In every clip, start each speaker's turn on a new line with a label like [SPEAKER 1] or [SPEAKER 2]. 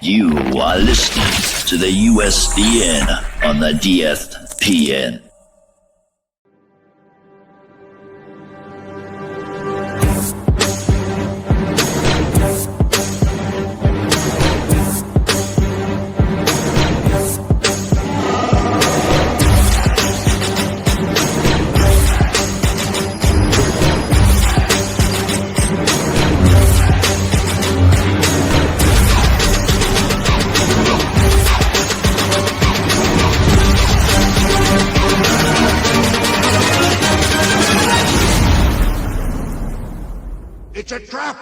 [SPEAKER 1] You are listening to the USDN on the DFPN.
[SPEAKER 2] It's a trap!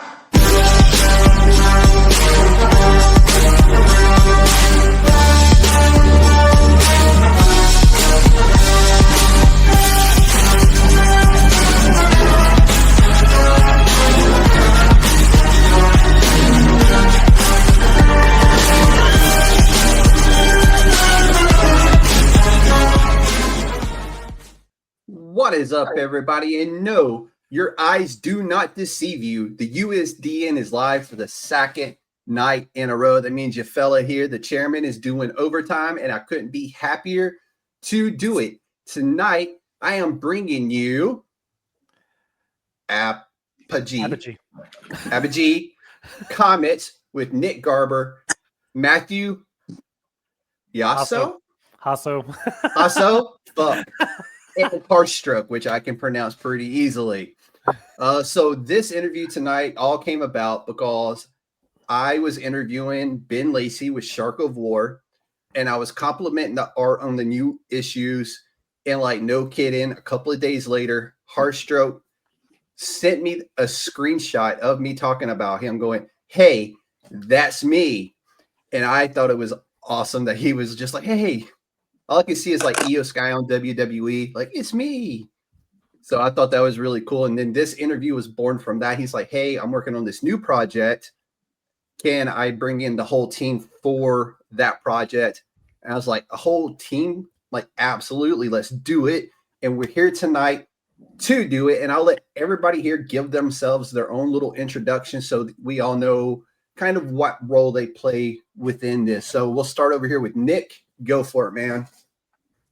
[SPEAKER 3] What is up, everybody? And no, your eyes do not deceive you. The USDN is live for the second night in a row. That means your fella here, the chairman, is doing overtime, and I couldn't be happier to do it. Tonight, I am bringing you Apogee Comics with Nick Garber, Matthew Jasso, fuck, and Harshstroke, which I can pronounce pretty easily. So this interview tonight all came about because I was interviewing Ben Lacey with Shark of War, and I was complimenting the art on the new issues. And like, no kidding, a couple of days later, Harshstroke sent me a screenshot of me talking about him going, "Hey, that's me." And I thought it was awesome that he was just like, "Hey." All I can see is like Io Sky on WWE, like, "It's me." So I thought that was really cool. And then this interview was born from that. He's like, "Hey, I'm working on this new project. Can I bring in the whole team for that project?" And I was like, "A whole team? Like, absolutely, let's do it." And we're here tonight to do it. And I'll let everybody here give themselves their own little introduction so that we all know kind of what role they play within this. So we'll start over here with Nick. Go for it, man.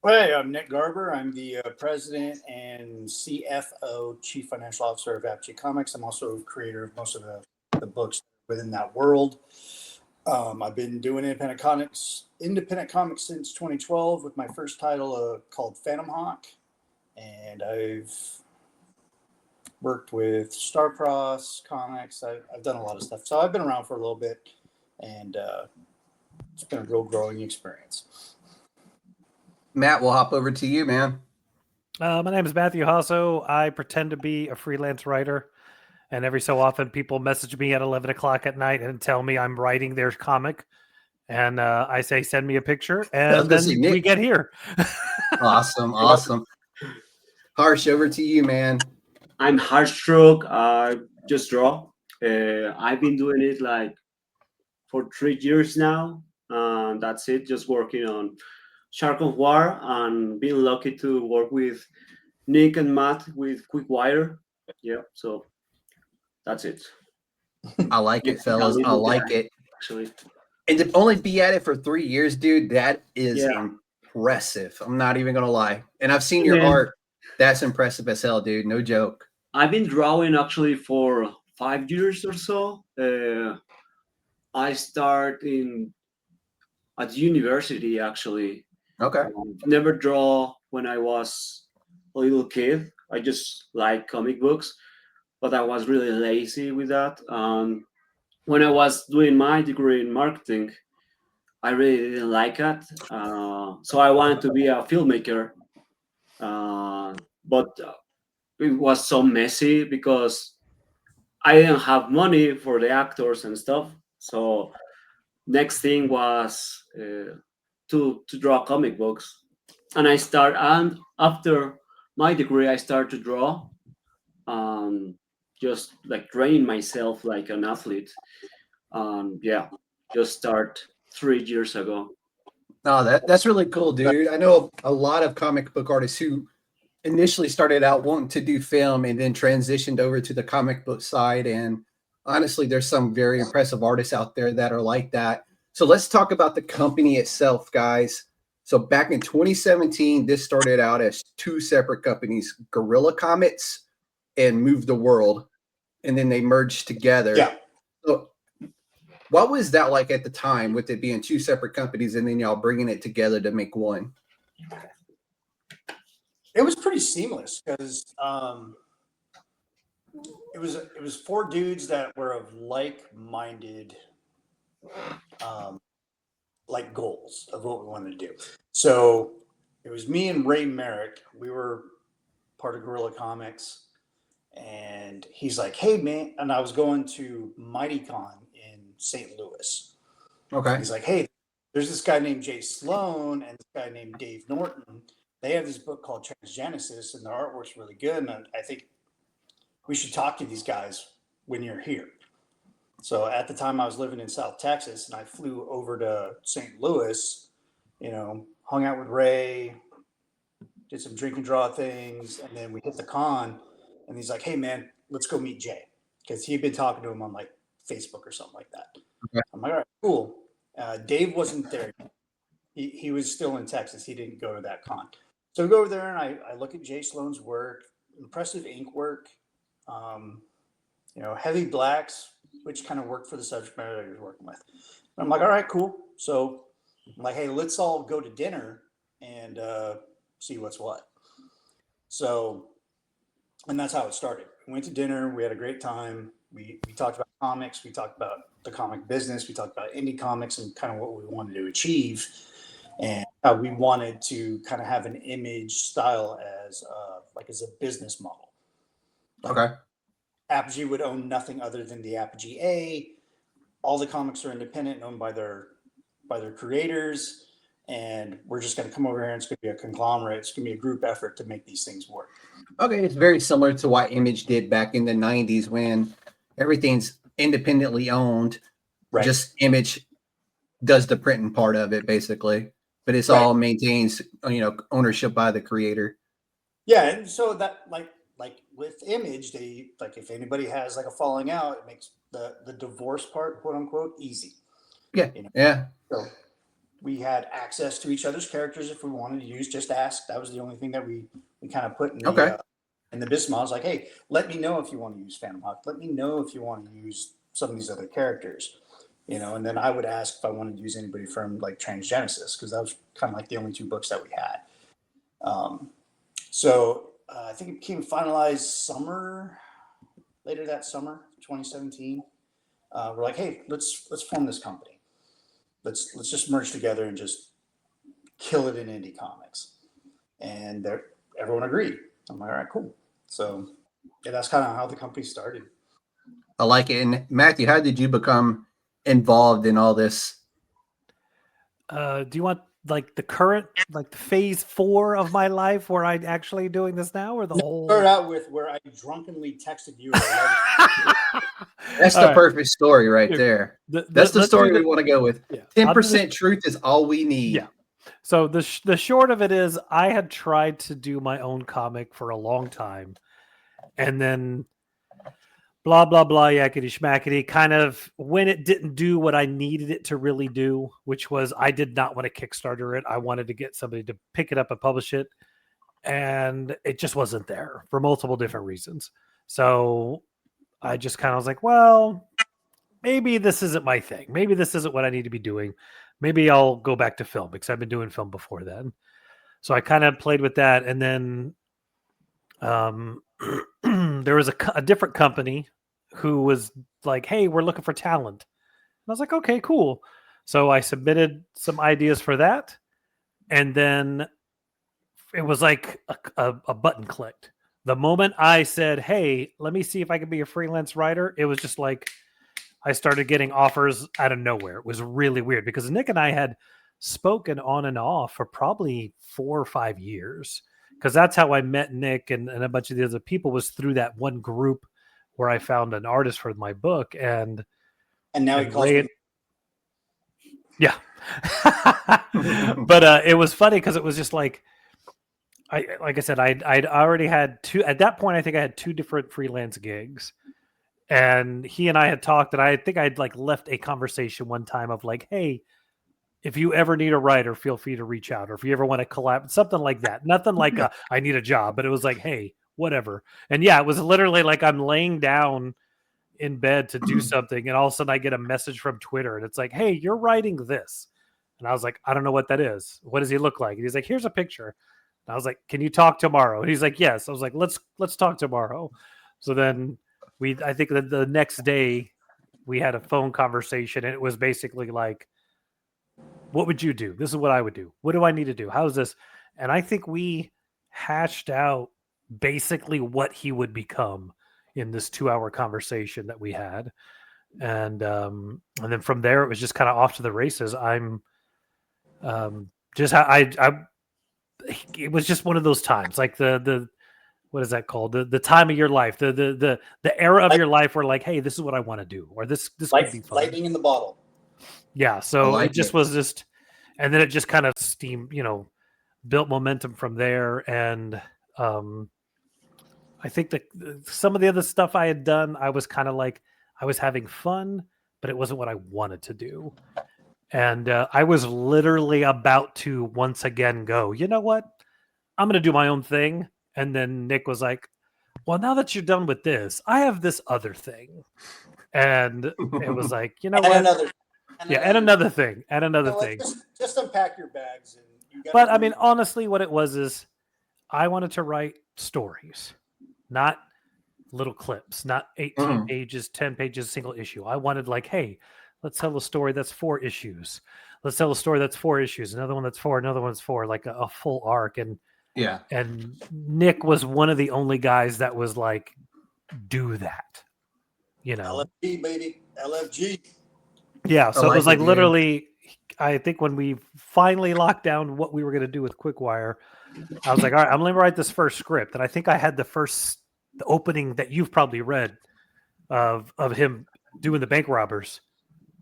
[SPEAKER 4] Hey, I'm Nick Garber. I'm the president and CFO, Chief Financial Officer of Apogee Comics. I'm also creator of most of the books within that world. I've been doing independent comics since 2012 with my first title called Phantom Hawk. And I've worked with Starcross, ComX. I've done a lot of stuff. So I've been around for a little bit, and it's been a real growing experience.
[SPEAKER 3] Matt, we'll hop over to you, man.
[SPEAKER 5] My name is Matthew Jasso. I pretend to be a freelance writer, and every so often people message me at 11 o'clock at night and tell me I'm writing their comic, and I say, "Send me a picture," and then we get here.
[SPEAKER 3] Awesome. Harsh, over to you, man.
[SPEAKER 6] I'm Harshstroke. I just draw. I've been doing it like for 3 years now. That's it. Just working on Shark of War and being lucky to work with Nick and Matt with Quickwire. Yeah, so that's it.
[SPEAKER 3] I like it, fellas. I like it.
[SPEAKER 6] Actually.
[SPEAKER 3] And to only be at it for 3 years, dude, that is impressive. I'm not even going to lie. And I've seen your art. That's impressive as hell, dude. No joke.
[SPEAKER 6] I've been drawing actually for 5 years or so. I start at university, actually.
[SPEAKER 3] Okay.
[SPEAKER 6] Never draw when I was a little kid. I just like comic books, but I was really lazy with that. When I was doing my degree in marketing, I really didn't like it. So I wanted to be a filmmaker, but it was so messy because I didn't have money for the actors and stuff. So next thing was to draw comic books, and after my degree I started to draw, just like train myself like an athlete. Just start 3 years ago.
[SPEAKER 3] Oh, that's really cool, dude. I know a lot of comic book artists who initially started out wanting to do film and then transitioned over to the comic book side. And honestly, there's some very impressive artists out there that are like that. So let's talk about the company itself, guys. So back in 2017, this started out as two separate companies, Guerilla Comics and Move the World, and then they merged together.
[SPEAKER 4] Yeah.
[SPEAKER 3] So what was that like at the time with it being two separate companies and then y'all bringing it together to make one?
[SPEAKER 4] It was pretty seamless because it was four dudes that were of like-minded like goals of what we wanted to do. So it was me and Ray Merrick. We were part of Guerilla Comics, and he's like, "Hey man," and I was going to MightyCon in St. Louis.
[SPEAKER 3] Okay.
[SPEAKER 4] He's like, "Hey, there's this guy named Jay Sloan and this guy named Dave Norton. They have this book called Transgenesis, and their artwork's really good. And I think we should talk to these guys when you're here." So at the time I was living in South Texas, and I flew over to St. Louis, hung out with Ray, did some drink and draw things. And then we hit the con, and he's like, "Hey man, let's go meet Jay." Cause he'd been talking to him on like Facebook or something like that.
[SPEAKER 3] Okay.
[SPEAKER 4] I'm like, "All right, cool." Dave wasn't there. He was still in Texas. He didn't go to that con. So we go over there, and I look at Jay Sloan's work, impressive ink work, heavy blacks, which kind of worked for the subject matter that he was working with. And I'm like, "All right, cool." So I'm like, "Hey, let's all go to dinner and see what's what." So, and that's how it started. We went to dinner. We had a great time. We talked about comics. We talked about the comic business. We talked about indie comics and kind of what we wanted to achieve, and how we wanted to kind of have an image style as a business model.
[SPEAKER 3] Okay.
[SPEAKER 4] Apogee would own nothing other than the Apogee A. All the comics are independent, owned by their creators, and we're just going to come over here, and it's going to be a conglomerate. It's going to be a group effort to make these things work.
[SPEAKER 3] Okay, it's very similar to what Image did back in the 90s when everything's independently owned.
[SPEAKER 4] Right.
[SPEAKER 3] Just Image does the printing part of it, basically. But it's
[SPEAKER 4] Right.
[SPEAKER 3] all maintains, ownership by the creator.
[SPEAKER 4] Yeah, and so that like with Image, they if anybody has like a falling out, it makes the divorce part, quote unquote, easy.
[SPEAKER 3] Yeah. Yeah.
[SPEAKER 4] So we had access to each other's characters if we wanted to use. Just ask. That was the only thing that we kind of put in the in the business model. It's like, "Hey, let me know if you want to use Phantom Hawk. Let me know if you want to use some of these other characters." And then I would ask if I wanted to use anybody from like Transgenesis, because that was kind of like the only two books that we had. So I think it became finalized later that summer, 2017. We're like, "Hey, let's form this company. Let's just merge together and just kill it in indie comics." And everyone agreed. I'm like, "All right, cool." So yeah, that's kind of how the company started.
[SPEAKER 3] I like it. And Matthew, how did you become involved in all this?
[SPEAKER 5] Do you want like the current, like the phase 4 of my life where I'm actually doing this now, or the whole?
[SPEAKER 4] Start out with where I drunkenly texted you.
[SPEAKER 3] That's the perfect story right there. That's the story we want to go with. 10% truth is all we need.
[SPEAKER 5] Yeah. So the short of it is, I had tried to do my own comic for a long time, and then blah blah blah, yakety schmackety. Kind of when it didn't do what I needed it to really do, which was I did not want to Kickstarter it. I wanted to get somebody to pick it up and publish it, and it just wasn't there for multiple different reasons. So I just kind of was like, well, maybe this isn't my thing. Maybe this isn't what I need to be doing. Maybe I'll go back to film, because I've been doing film before then. So I kind of played with that. And then there was a different company who was like, "Hey, we're looking for talent." And I was like, "Okay, cool." So I submitted some ideas for that. And then it was like a button clicked. The moment I said, "Hey, let me see if I can be a freelance writer," it was just like I started getting offers out of nowhere. It was really weird, because Nick and I had spoken on and off for probably 4 or 5 years, because that's how I met Nick and a bunch of the other people, was through that one group where I found an artist for my book. And
[SPEAKER 4] now he calls me.
[SPEAKER 5] Yeah. But it was funny because it was just like I said, I'd already had two at that point. I think I had 2 different freelance gigs, And he and I had talked, and I think I'd like left a conversation one time of like, hey, if you ever need a writer, feel free to reach out. Or if you ever want to collab, something like that. Nothing like I need a job, but it was like, hey, whatever. And yeah, it was literally like I'm laying down in bed to do something, and all of a sudden I get a message from Twitter, and it's like, hey, you're writing this. And I was like, I don't know what that is. What does he look like? And he's like, here's a picture. And I was like, can you talk tomorrow? And he's like, yes. I was like, let's talk tomorrow. So then I think that the next day we had a phone conversation, and it was basically like, what would you do? This is what I would do. What do I need to do? How's this? And I think we hashed out basically what he would become in this 2-hour conversation that we had. And then from there, it was just kind of off to the races. I'm just, it was just one of those times, like the what is that called? The time of your life, the era of your life where like, hey, this is what I want to do, or this could be fun.
[SPEAKER 4] Lightning in the bottle.
[SPEAKER 5] Yeah. So
[SPEAKER 3] like
[SPEAKER 5] it just was just, and then it just kind of built momentum from there. And I think that some of the other stuff I had done, I was kind of like, I was having fun, but it wasn't what I wanted to do. And I was literally about to once again go, you know what? I'm going to do my own thing. And then Nick was like, well, now that you're done with this, I have this other thing. And it was like, you know
[SPEAKER 4] And
[SPEAKER 5] what?
[SPEAKER 4] another
[SPEAKER 5] thing.
[SPEAKER 4] Just unpack your bags. And you got
[SPEAKER 5] But I mean, honestly, what it was is I wanted to write stories, not little clips, not 18 pages, 10 pages, single issue. I wanted like, hey, let's tell a story that's 4 issues. Let's tell a story that's 4 issues. Another one that's 4, another one's 4, like a full arc. And Nick was one of the only guys that was like, do that,
[SPEAKER 4] LFG, baby. LFG.
[SPEAKER 5] Yeah. So
[SPEAKER 3] I
[SPEAKER 5] it was
[SPEAKER 3] like
[SPEAKER 5] like
[SPEAKER 3] it,
[SPEAKER 5] literally, I think when we finally locked down what we were going to do with Quickwire, I was like, all right, I'm going to write this first script. And I think I had the opening that you've probably read of him doing the bank robbers.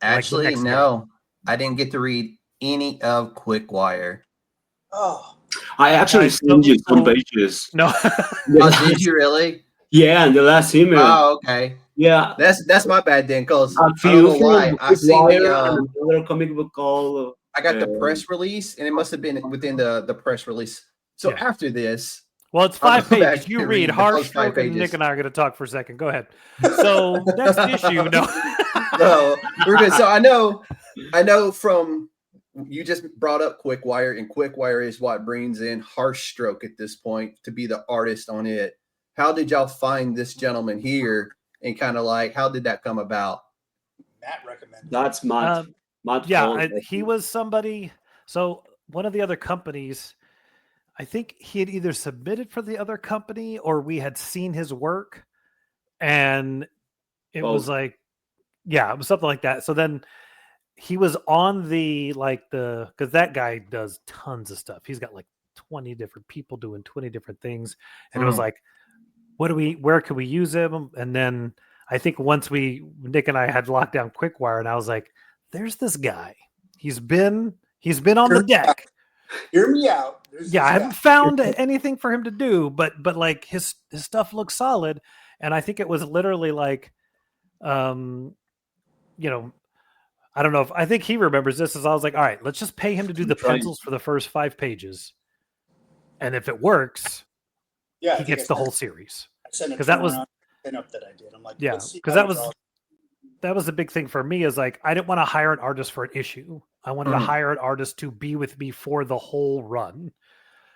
[SPEAKER 3] Actually,
[SPEAKER 5] next
[SPEAKER 3] no, I didn't get to read any of Quickwire.
[SPEAKER 4] Oh,
[SPEAKER 6] I actually sent you some pages.
[SPEAKER 5] No.
[SPEAKER 3] Oh, did you really?
[SPEAKER 6] Yeah, in the last email.
[SPEAKER 3] Oh, okay.
[SPEAKER 6] Yeah,
[SPEAKER 3] That's my bad then, because
[SPEAKER 6] a
[SPEAKER 3] I don't
[SPEAKER 6] few
[SPEAKER 3] know why.
[SPEAKER 6] from
[SPEAKER 3] I seen
[SPEAKER 6] Quickwire and another comic book called.
[SPEAKER 3] I got the press release, and it must have been within the press release. So
[SPEAKER 5] Yeah.
[SPEAKER 3] after this,
[SPEAKER 5] Well, it's
[SPEAKER 3] I'll
[SPEAKER 5] 5
[SPEAKER 3] go back
[SPEAKER 5] pages. You
[SPEAKER 3] and
[SPEAKER 5] read
[SPEAKER 3] read the first 5
[SPEAKER 5] Harshstroke, and Nick
[SPEAKER 3] pages.
[SPEAKER 5] and I are going to talk for a second. Go ahead. So next issue, no.
[SPEAKER 3] no, we're good. So I know from you just brought up Quickwire, and Quickwire is what brings in Harshstroke at this point to be the artist on it. How did y'all find this gentleman here, and kind of like how did that come about?
[SPEAKER 4] Matt recommended.
[SPEAKER 6] That's Matt. Matt.
[SPEAKER 5] Yeah,
[SPEAKER 6] Ford,
[SPEAKER 5] he was somebody. So one of the other companies, I think he had either submitted for the other company or we had seen his work, and it was like, yeah, it was something like that. So then he was on because that guy does tons of stuff. He's got like 20 different people doing 20 different things. And it was like, where can we use him? And then I think once Nick and I had locked down Quickwire, and I was like, there's this guy. He's been on the deck.
[SPEAKER 4] Hear me out.
[SPEAKER 5] I haven't found anything for him to do, but like his stuff looks solid. And I think it was literally like, I don't know I think he remembers this, as I was like, all right, let's just pay him to do the pencils for the first 5 pages. And if it works, he gets the whole series. Because that was
[SPEAKER 4] up that I did. I'm like,
[SPEAKER 5] because that was the big thing for me, is like, I didn't want to hire an artist for an issue. I wanted to hire an artist to be with me for the whole run.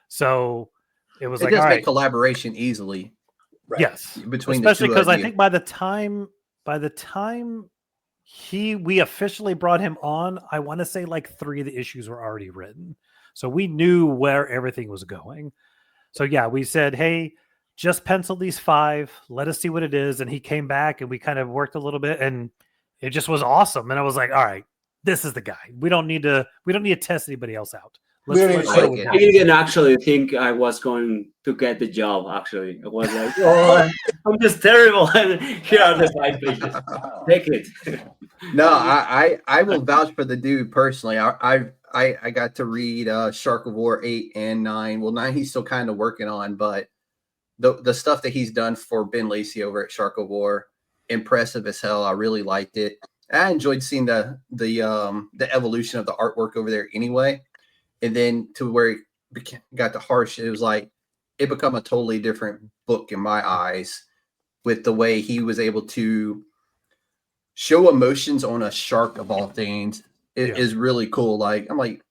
[SPEAKER 5] So it was like, all right,
[SPEAKER 3] collaboration easily.
[SPEAKER 5] Right. Yes.
[SPEAKER 3] Between
[SPEAKER 5] especially because I
[SPEAKER 3] you.
[SPEAKER 5] think by the time we officially brought him on, I want to say like 3 of the issues were already written. So we knew where everything was going. So yeah, we said, hey, just pencil these 5. Let us see what it is. And he came back, and we kind of worked a little bit, and it just was awesome. And I was like, all right, this is the guy. We don't need to test anybody else out.
[SPEAKER 6] I didn't actually think I was going to get the job. Actually, I was like, "Oh, I'm just terrible." And here are the 5 pages. Take it.
[SPEAKER 3] No, I will vouch for the dude personally. I got to read Shark of War 8 and 9. Well, 9 he's still kind of working on, but the stuff that he's done for Ben Lacey over at Shark of War, impressive as hell. I really liked it. I enjoyed seeing the evolution of the artwork over there anyway. And then to where it got to Harsh, it was like it become a totally different book in my eyes with the way he was able to show emotions on a shark of all things. It is really cool. Like, I'm like,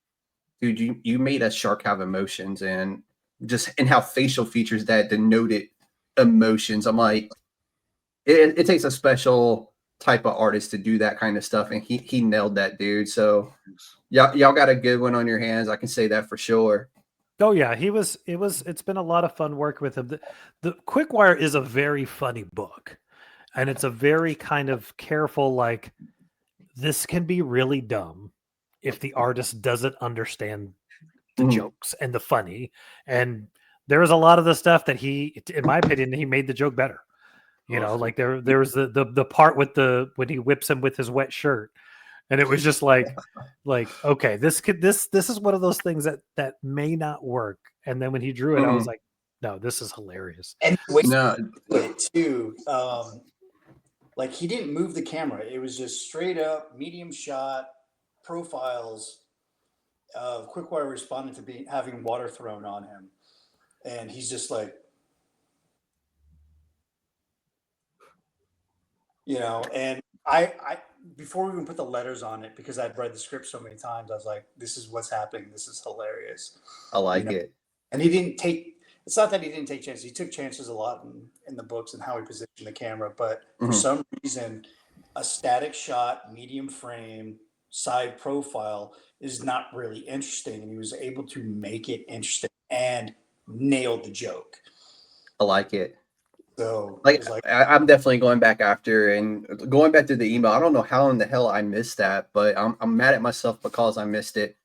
[SPEAKER 3] dude, you made a shark have emotions, and how facial features that denoted emotions. I'm like, it takes a special type of artist to do that kind of stuff, and he nailed that, dude. So y'all got a good one on your hands. I can say that for sure.
[SPEAKER 5] Oh yeah, it's been a lot of fun work with him. The Quickwire is a very funny book, and it's a very kind of careful, like, this can be really dumb if the artist doesn't understand the jokes and the funny. And there was a lot of the stuff that he, in my opinion, he made the joke better. You know, like there was the part with when he whips him with his wet shirt. And it was just like, okay, this is one of those things that may not work. And then when he drew it, I was like, no, this is hilarious.
[SPEAKER 4] And too, like, he didn't move the camera. It was just straight up medium shot profiles of Quickwire responding to having water thrown on him. And he's just like, you know, and I before we even put the letters on it, because I'd read the script so many times, I was like, this is what's happening. This is hilarious.
[SPEAKER 3] I like it.
[SPEAKER 4] And he didn't take, it's not that he didn't take chances. He took chances a lot in the books and how he positioned the camera. But for some reason, a static shot, medium frame, side profile is not really interesting. And he was able to make it interesting and nailed the joke.
[SPEAKER 3] I like it.
[SPEAKER 4] So
[SPEAKER 3] I'm definitely going back after and going back to the email. I don't know how in the hell I missed that, but I'm mad at myself because I missed it.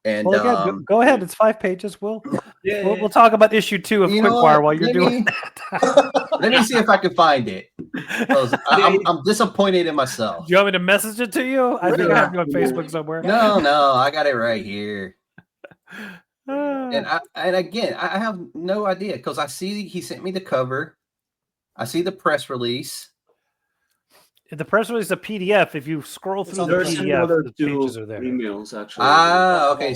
[SPEAKER 3] And
[SPEAKER 5] well, go ahead. It's 5 pages. We'll talk about issue 2 of Quickwire while you're doing that.
[SPEAKER 3] Let me see if I can find it. I'm disappointed in myself.
[SPEAKER 5] Do you want me to message it to you? I think I have you on Facebook somewhere.
[SPEAKER 3] No, I got it right here. And again, I have no idea because I see he sent me the cover. I see the press release.
[SPEAKER 5] The press release is a PDF. If you scroll through the PDF, the pages are there.
[SPEAKER 6] Emails, actually.
[SPEAKER 3] Okay.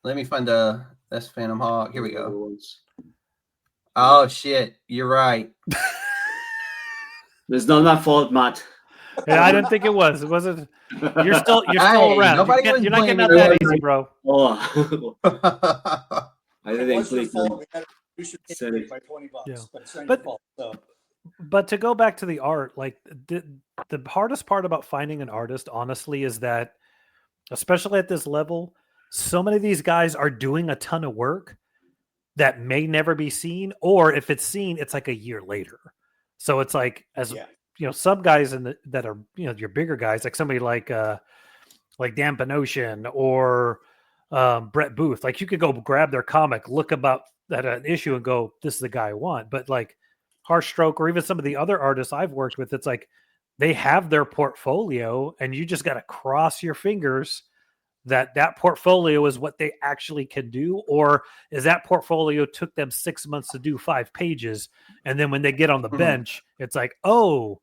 [SPEAKER 3] Let me find that's Phantom Hawk. Here we go. Oh shit, you're right.
[SPEAKER 6] It's not my fault, Matt.
[SPEAKER 5] Yeah, I didn't think it was. It wasn't. You're still around. You're not getting out that easy, bro.
[SPEAKER 6] Oh. I didn't click on.
[SPEAKER 4] You should pay by $20, but it's not
[SPEAKER 5] your
[SPEAKER 4] fault. So.
[SPEAKER 5] But to go back to the art, like the hardest part about finding an artist, honestly, is that, especially at this level, so many of these guys are doing a ton of work that may never be seen, or if it's seen, it's like a year later. So it's like, some guys that are, your bigger guys, like somebody like Dan Panosian or Brett Booth, like you could go grab their comic, look about at an issue and go, this is the guy I want. But like Harshstroke or even some of the other artists I've worked with, it's like they have their portfolio and you just got to cross your fingers that portfolio is what they actually can do, or is that portfolio took them 6 months to do 5 pages. And then when they get on the bench, it's like, oh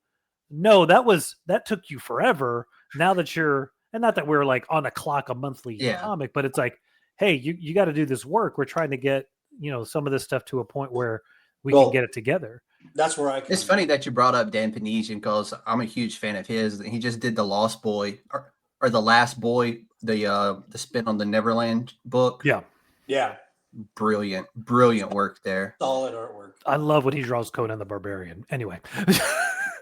[SPEAKER 5] no, that took you forever. Now that and not that we're like on a clock, a monthly comic, but it's like, hey, you got to do this work. We're trying to get, some of this stuff to a point where we can get it together.
[SPEAKER 4] That's where
[SPEAKER 3] It's funny that you brought up Dan Panosian because I'm a huge fan of his. He just did the Lost Boy or the Last Boy, the spin on the Neverland book.
[SPEAKER 5] Yeah.
[SPEAKER 3] Brilliant work there.
[SPEAKER 4] Solid artwork.
[SPEAKER 5] I love when he draws Conan the Barbarian. Anyway,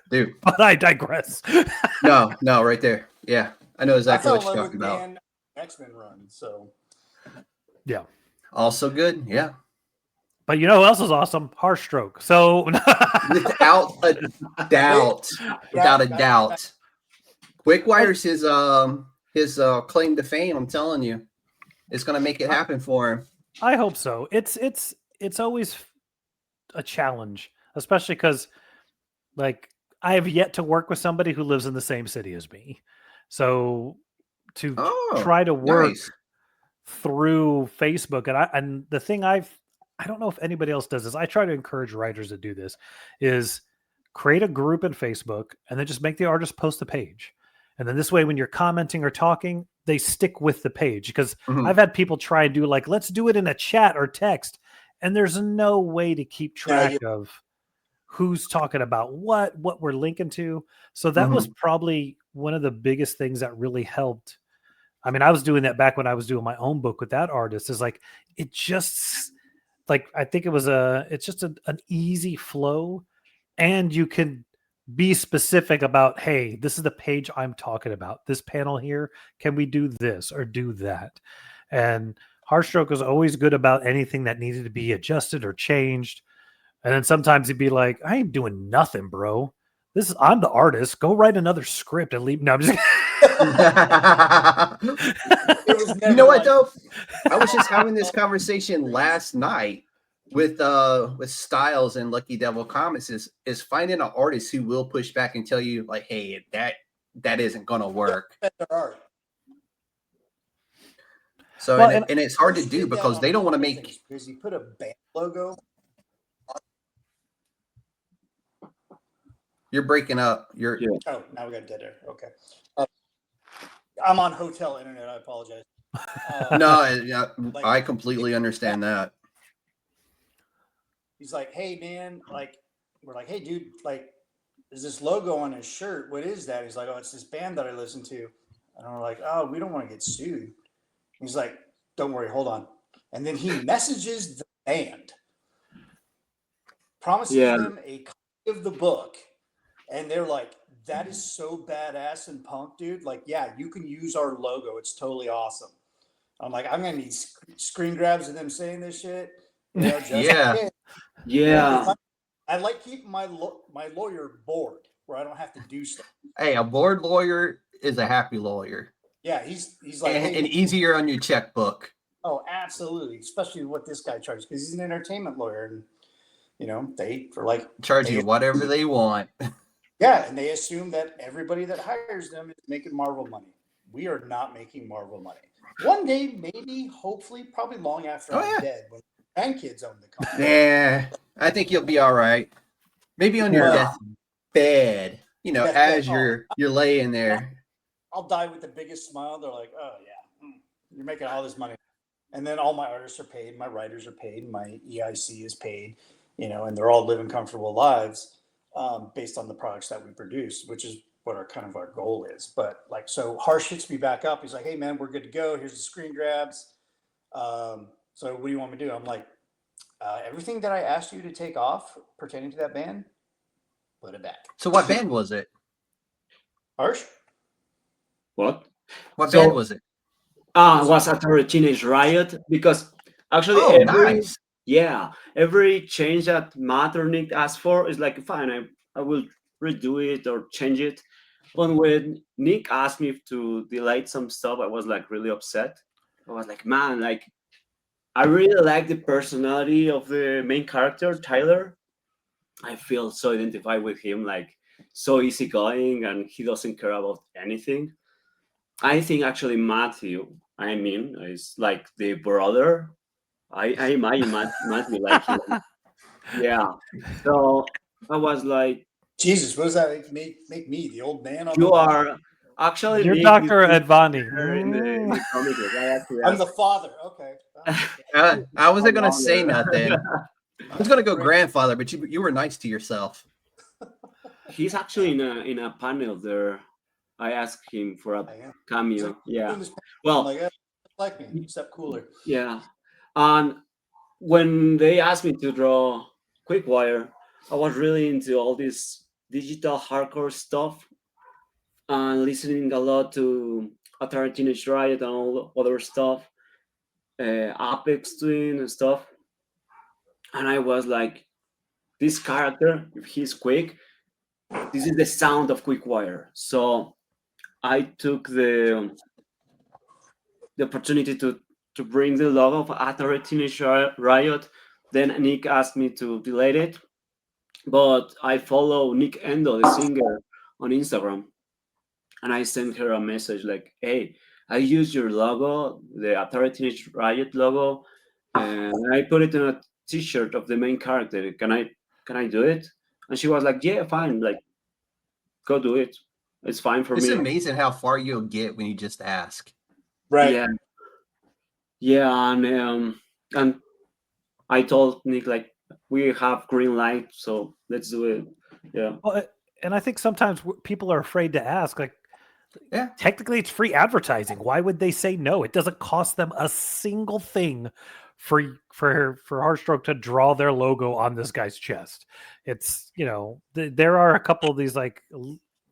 [SPEAKER 3] dude,
[SPEAKER 5] but I digress.
[SPEAKER 3] no, right there. Yeah, I know exactly what you're talking about.
[SPEAKER 4] X-Men run. So
[SPEAKER 5] yeah,
[SPEAKER 3] also good. Yeah.
[SPEAKER 5] But you know who else is awesome? Harshstroke. So
[SPEAKER 3] without a doubt. Quickwire's his claim to fame. I'm telling you, it's gonna make it happen for him.
[SPEAKER 5] I hope so. It's always a challenge, especially because, like, I have yet to work with somebody who lives in the same city as me. So to try to work through Facebook, and the thing I don't know if anybody else does this. I try to encourage writers to do this. Is create a group in Facebook, and then just make the artist post the page. And then this way, when you're commenting or talking, they stick with the page. Because I've had people try and do like, let's do it in a chat or text. And there's no way to keep track of who's talking about what we're linking to. So that was probably one of the biggest things that really helped. I mean, I was doing that back when I was doing my own book with that artist. Is like, it just like, I think it's just an easy flow, and you can be specific about, hey, this is the page I'm talking about. This panel here, can we do this or do that? And Harshstroke was always good about anything that needed to be adjusted or changed. And then sometimes he'd be like, I ain't doing nothing, bro. I'm the artist. Go write another script and leave. No, I'm just
[SPEAKER 3] You know what though? I was just having this conversation last night with Styles and Lucky Devil Comics is finding an artist who will push back and tell you like, hey, that isn't gonna work. So
[SPEAKER 5] Well,
[SPEAKER 3] and it's hard to do because they don't want to make.
[SPEAKER 4] Because you put a band logo.
[SPEAKER 3] You're breaking up.
[SPEAKER 4] Oh, now we got dead air. Okay. I'm on hotel internet. I apologize.
[SPEAKER 3] No, I completely understand that.
[SPEAKER 4] He's like, hey, man, like, we're like, hey, dude, like, there's this logo on his shirt. What is that? He's like, oh, it's this band that I listen to. And we're like, oh, we don't want to get sued. He's like, don't worry, hold on. And then he messages the band, promises them a copy of the book. And they're like, that is so badass and punk, dude. Like, yeah, you can use our logo. It's totally awesome. I'm like, I'm going to need screen grabs of them saying this shit. You know, just
[SPEAKER 6] Yeah.
[SPEAKER 4] I like keeping my lawyer bored where I don't have to do stuff.
[SPEAKER 3] Hey, a bored lawyer is a happy lawyer.
[SPEAKER 4] Yeah, he's like,
[SPEAKER 3] and easier on your checkbook.
[SPEAKER 4] Oh, absolutely, especially what this guy charges because he's an entertainment lawyer, and you know they
[SPEAKER 3] charge you whatever they want.
[SPEAKER 4] Yeah, and they assume that everybody that hires them is making Marvel money. We are not making Marvel money. One day, maybe, hopefully, probably long after I'm dead, when grandkids own the company.
[SPEAKER 3] Yeah, I think you'll be all right. Maybe on your deathbed, you know, as you're laying there.
[SPEAKER 4] I'll die with the biggest smile. They're like, oh, yeah, you're making all this money. And then all my artists are paid, my writers are paid, my EIC is paid, you know, and they're all living comfortable lives based on the products that we produce, which is what our goal is. But like, so Harsh hits me back up. He's like, hey, man, we're good to go. Here's the screen grabs. So what do you want me to do? I'm like, everything that I asked you to take off pertaining to that band, put it back.
[SPEAKER 3] So what band was it?
[SPEAKER 4] Harsh?
[SPEAKER 6] What
[SPEAKER 3] band was it?
[SPEAKER 6] It was after a Teenage Riot because actually every change that Matt or Nick asked for is like, fine, I will redo it or change it. But when Nick asked me to delete some stuff, I was like really upset. I was like, man, like I really like the personality of the main character, Tyler. I feel so identified with him, like so easygoing, and he doesn't care about anything. I think actually Matthew, is like the brother. I imagine Matthew like him. Yeah. So I was like,
[SPEAKER 4] Jesus, what does that make me, the old man?
[SPEAKER 6] You are actually
[SPEAKER 5] you're Dr. Advani.
[SPEAKER 4] I'm the father. Okay.
[SPEAKER 3] I wasn't going to say nothing. I was going to go grandfather, but you were nice to yourself.
[SPEAKER 6] He's actually in a panel there. I asked him for a cameo. Yeah. Well,
[SPEAKER 4] like me, except cooler.
[SPEAKER 6] Yeah. And when they asked me to draw Quickwire, I was really into all this digital hardcore stuff and listening a lot to Atari Teenage Riot and all other stuff, Apex Twin and stuff. And I was like, this character, if he's quick, this is the sound of Quickwire. So I took the opportunity to bring the logo of Atari Teenage Riot. Then Nick asked me to delete it, but I follow Nick Endo, the singer, on Instagram, and I sent her a message like, "Hey, I used your logo, the Atari Teenage Riot logo, and I put it in a T-shirt of the main character. Can I do it?" And she was like, yeah, fine, like, go do it. It's fine for
[SPEAKER 3] It's
[SPEAKER 6] me.
[SPEAKER 3] amazing how far you'll get when you just ask.
[SPEAKER 4] Right.
[SPEAKER 6] Yeah, and I told Nick, like, we have green light, so let's do it. Yeah.
[SPEAKER 5] Well, and I think sometimes people are afraid to ask. Like,
[SPEAKER 3] Yeah.
[SPEAKER 5] technically, it's free advertising. Why would they say no? It doesn't cost them a single thing for Harshstroke to draw their logo on this guy's chest. It's, you know, there are a couple of these, like, I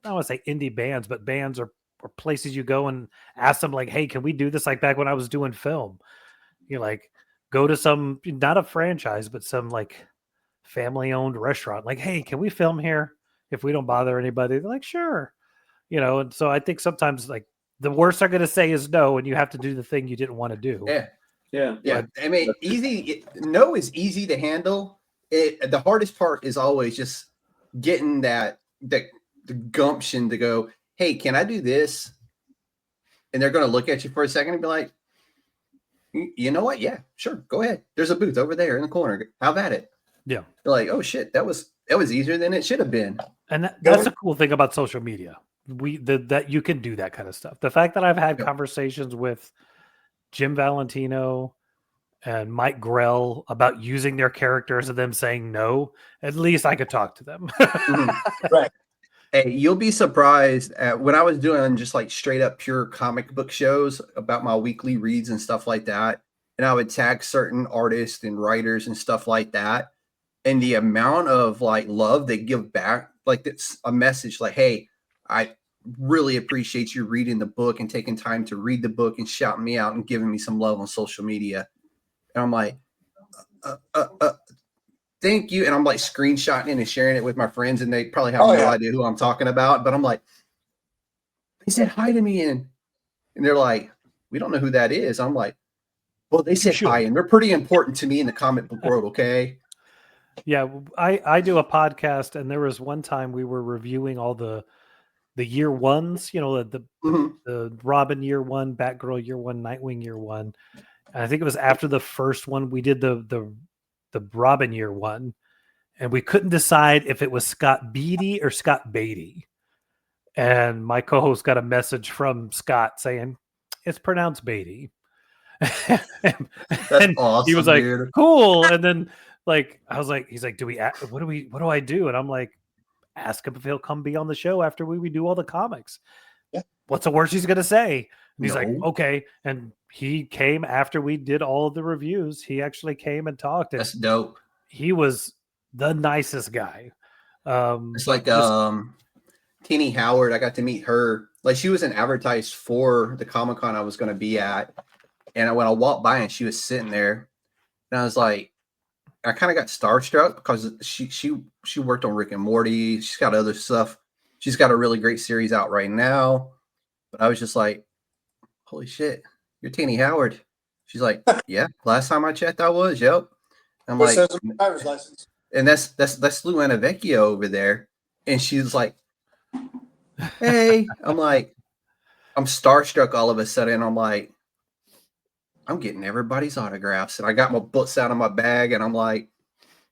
[SPEAKER 5] don't want to say indie bands, but bands or places you go and ask them, like, hey, can we do this? Like back when I was doing film, you like go to some, not a franchise, but some like family owned restaurant, like, hey, can we film here if we don't bother anybody? They're like, sure. You know, and so I think sometimes, like, the worst they're going to say is no, and you have to do the thing you didn't want to do.
[SPEAKER 6] Yeah.
[SPEAKER 3] I mean, no is easy to handle. The hardest part is always just getting the gumption to go, hey, can I do this? And they're going to look at you for a second and be like, you know what? Yeah, sure. Go ahead. There's a booth over there in the corner. How about it?
[SPEAKER 5] Yeah.
[SPEAKER 3] They're like, oh shit, that was easier than it should have been.
[SPEAKER 5] And that's the cool thing about social media. That you can do that kind of stuff. The fact that I've had conversations with Jim Valentino and Mike Grell about using their characters and them saying no, at least I could talk to them.
[SPEAKER 4] Right.
[SPEAKER 3] Hey, you'll be surprised at when I was doing just like straight up pure comic book shows about my weekly reads and stuff like that. And I would tag certain artists and writers and stuff like that. And the amount of like love they give back, like it's a message like, hey, I really appreciate you reading the book and taking time to read the book and shouting me out and giving me some love on social media. And I'm like, thank you. And I'm like screenshotting it and sharing it with my friends, and they probably have no idea who I'm talking about. But I'm like, they said hi to me, and they're like, we don't know who that is. I'm like, well, they said hi, and they're pretty important to me in the comic book world. Okay.
[SPEAKER 5] Yeah, I do a podcast, and there was one time we were reviewing all the year ones, you know, the Robin year one, Batgirl year one, Nightwing year one. And I think it was after the first one we did the Robin year one, and we couldn't decide if it was Scott Beatty or Scott Beatty. And my co-host got a message from Scott saying it's pronounced Beatty.
[SPEAKER 3] That's awesome.
[SPEAKER 5] He was like,
[SPEAKER 3] dude.
[SPEAKER 5] cool. And then like I was like, he's like, what do I do? And I'm like, ask him if he'll come be on the show after we do all the comics.
[SPEAKER 4] Yeah.
[SPEAKER 5] What's the worst he's gonna say? And he's
[SPEAKER 3] No.
[SPEAKER 5] like, okay. And he came after we did all of the reviews. He actually came and talked. And
[SPEAKER 3] That's dope.
[SPEAKER 5] he was the nicest guy.
[SPEAKER 3] It's like Teeny Howard. I got to meet her. Like she was an advertised for the Comic-Con I was going to be at. And when I walked by and she was sitting there, and I was like, I kind of got starstruck because she worked on Rick and Morty. She's got other stuff. She's got a really great series out right now. But I was just like, holy shit, you're Teeny Howard. She's like, yeah, last time I checked, I was. Yep. I'm like,
[SPEAKER 4] driver's license.
[SPEAKER 3] and that's Luana Vecchio over there. And she's like, hey, I'm like, I'm starstruck all of a sudden. I'm like, I'm getting everybody's autographs. And I got my books out of my bag, and I'm like,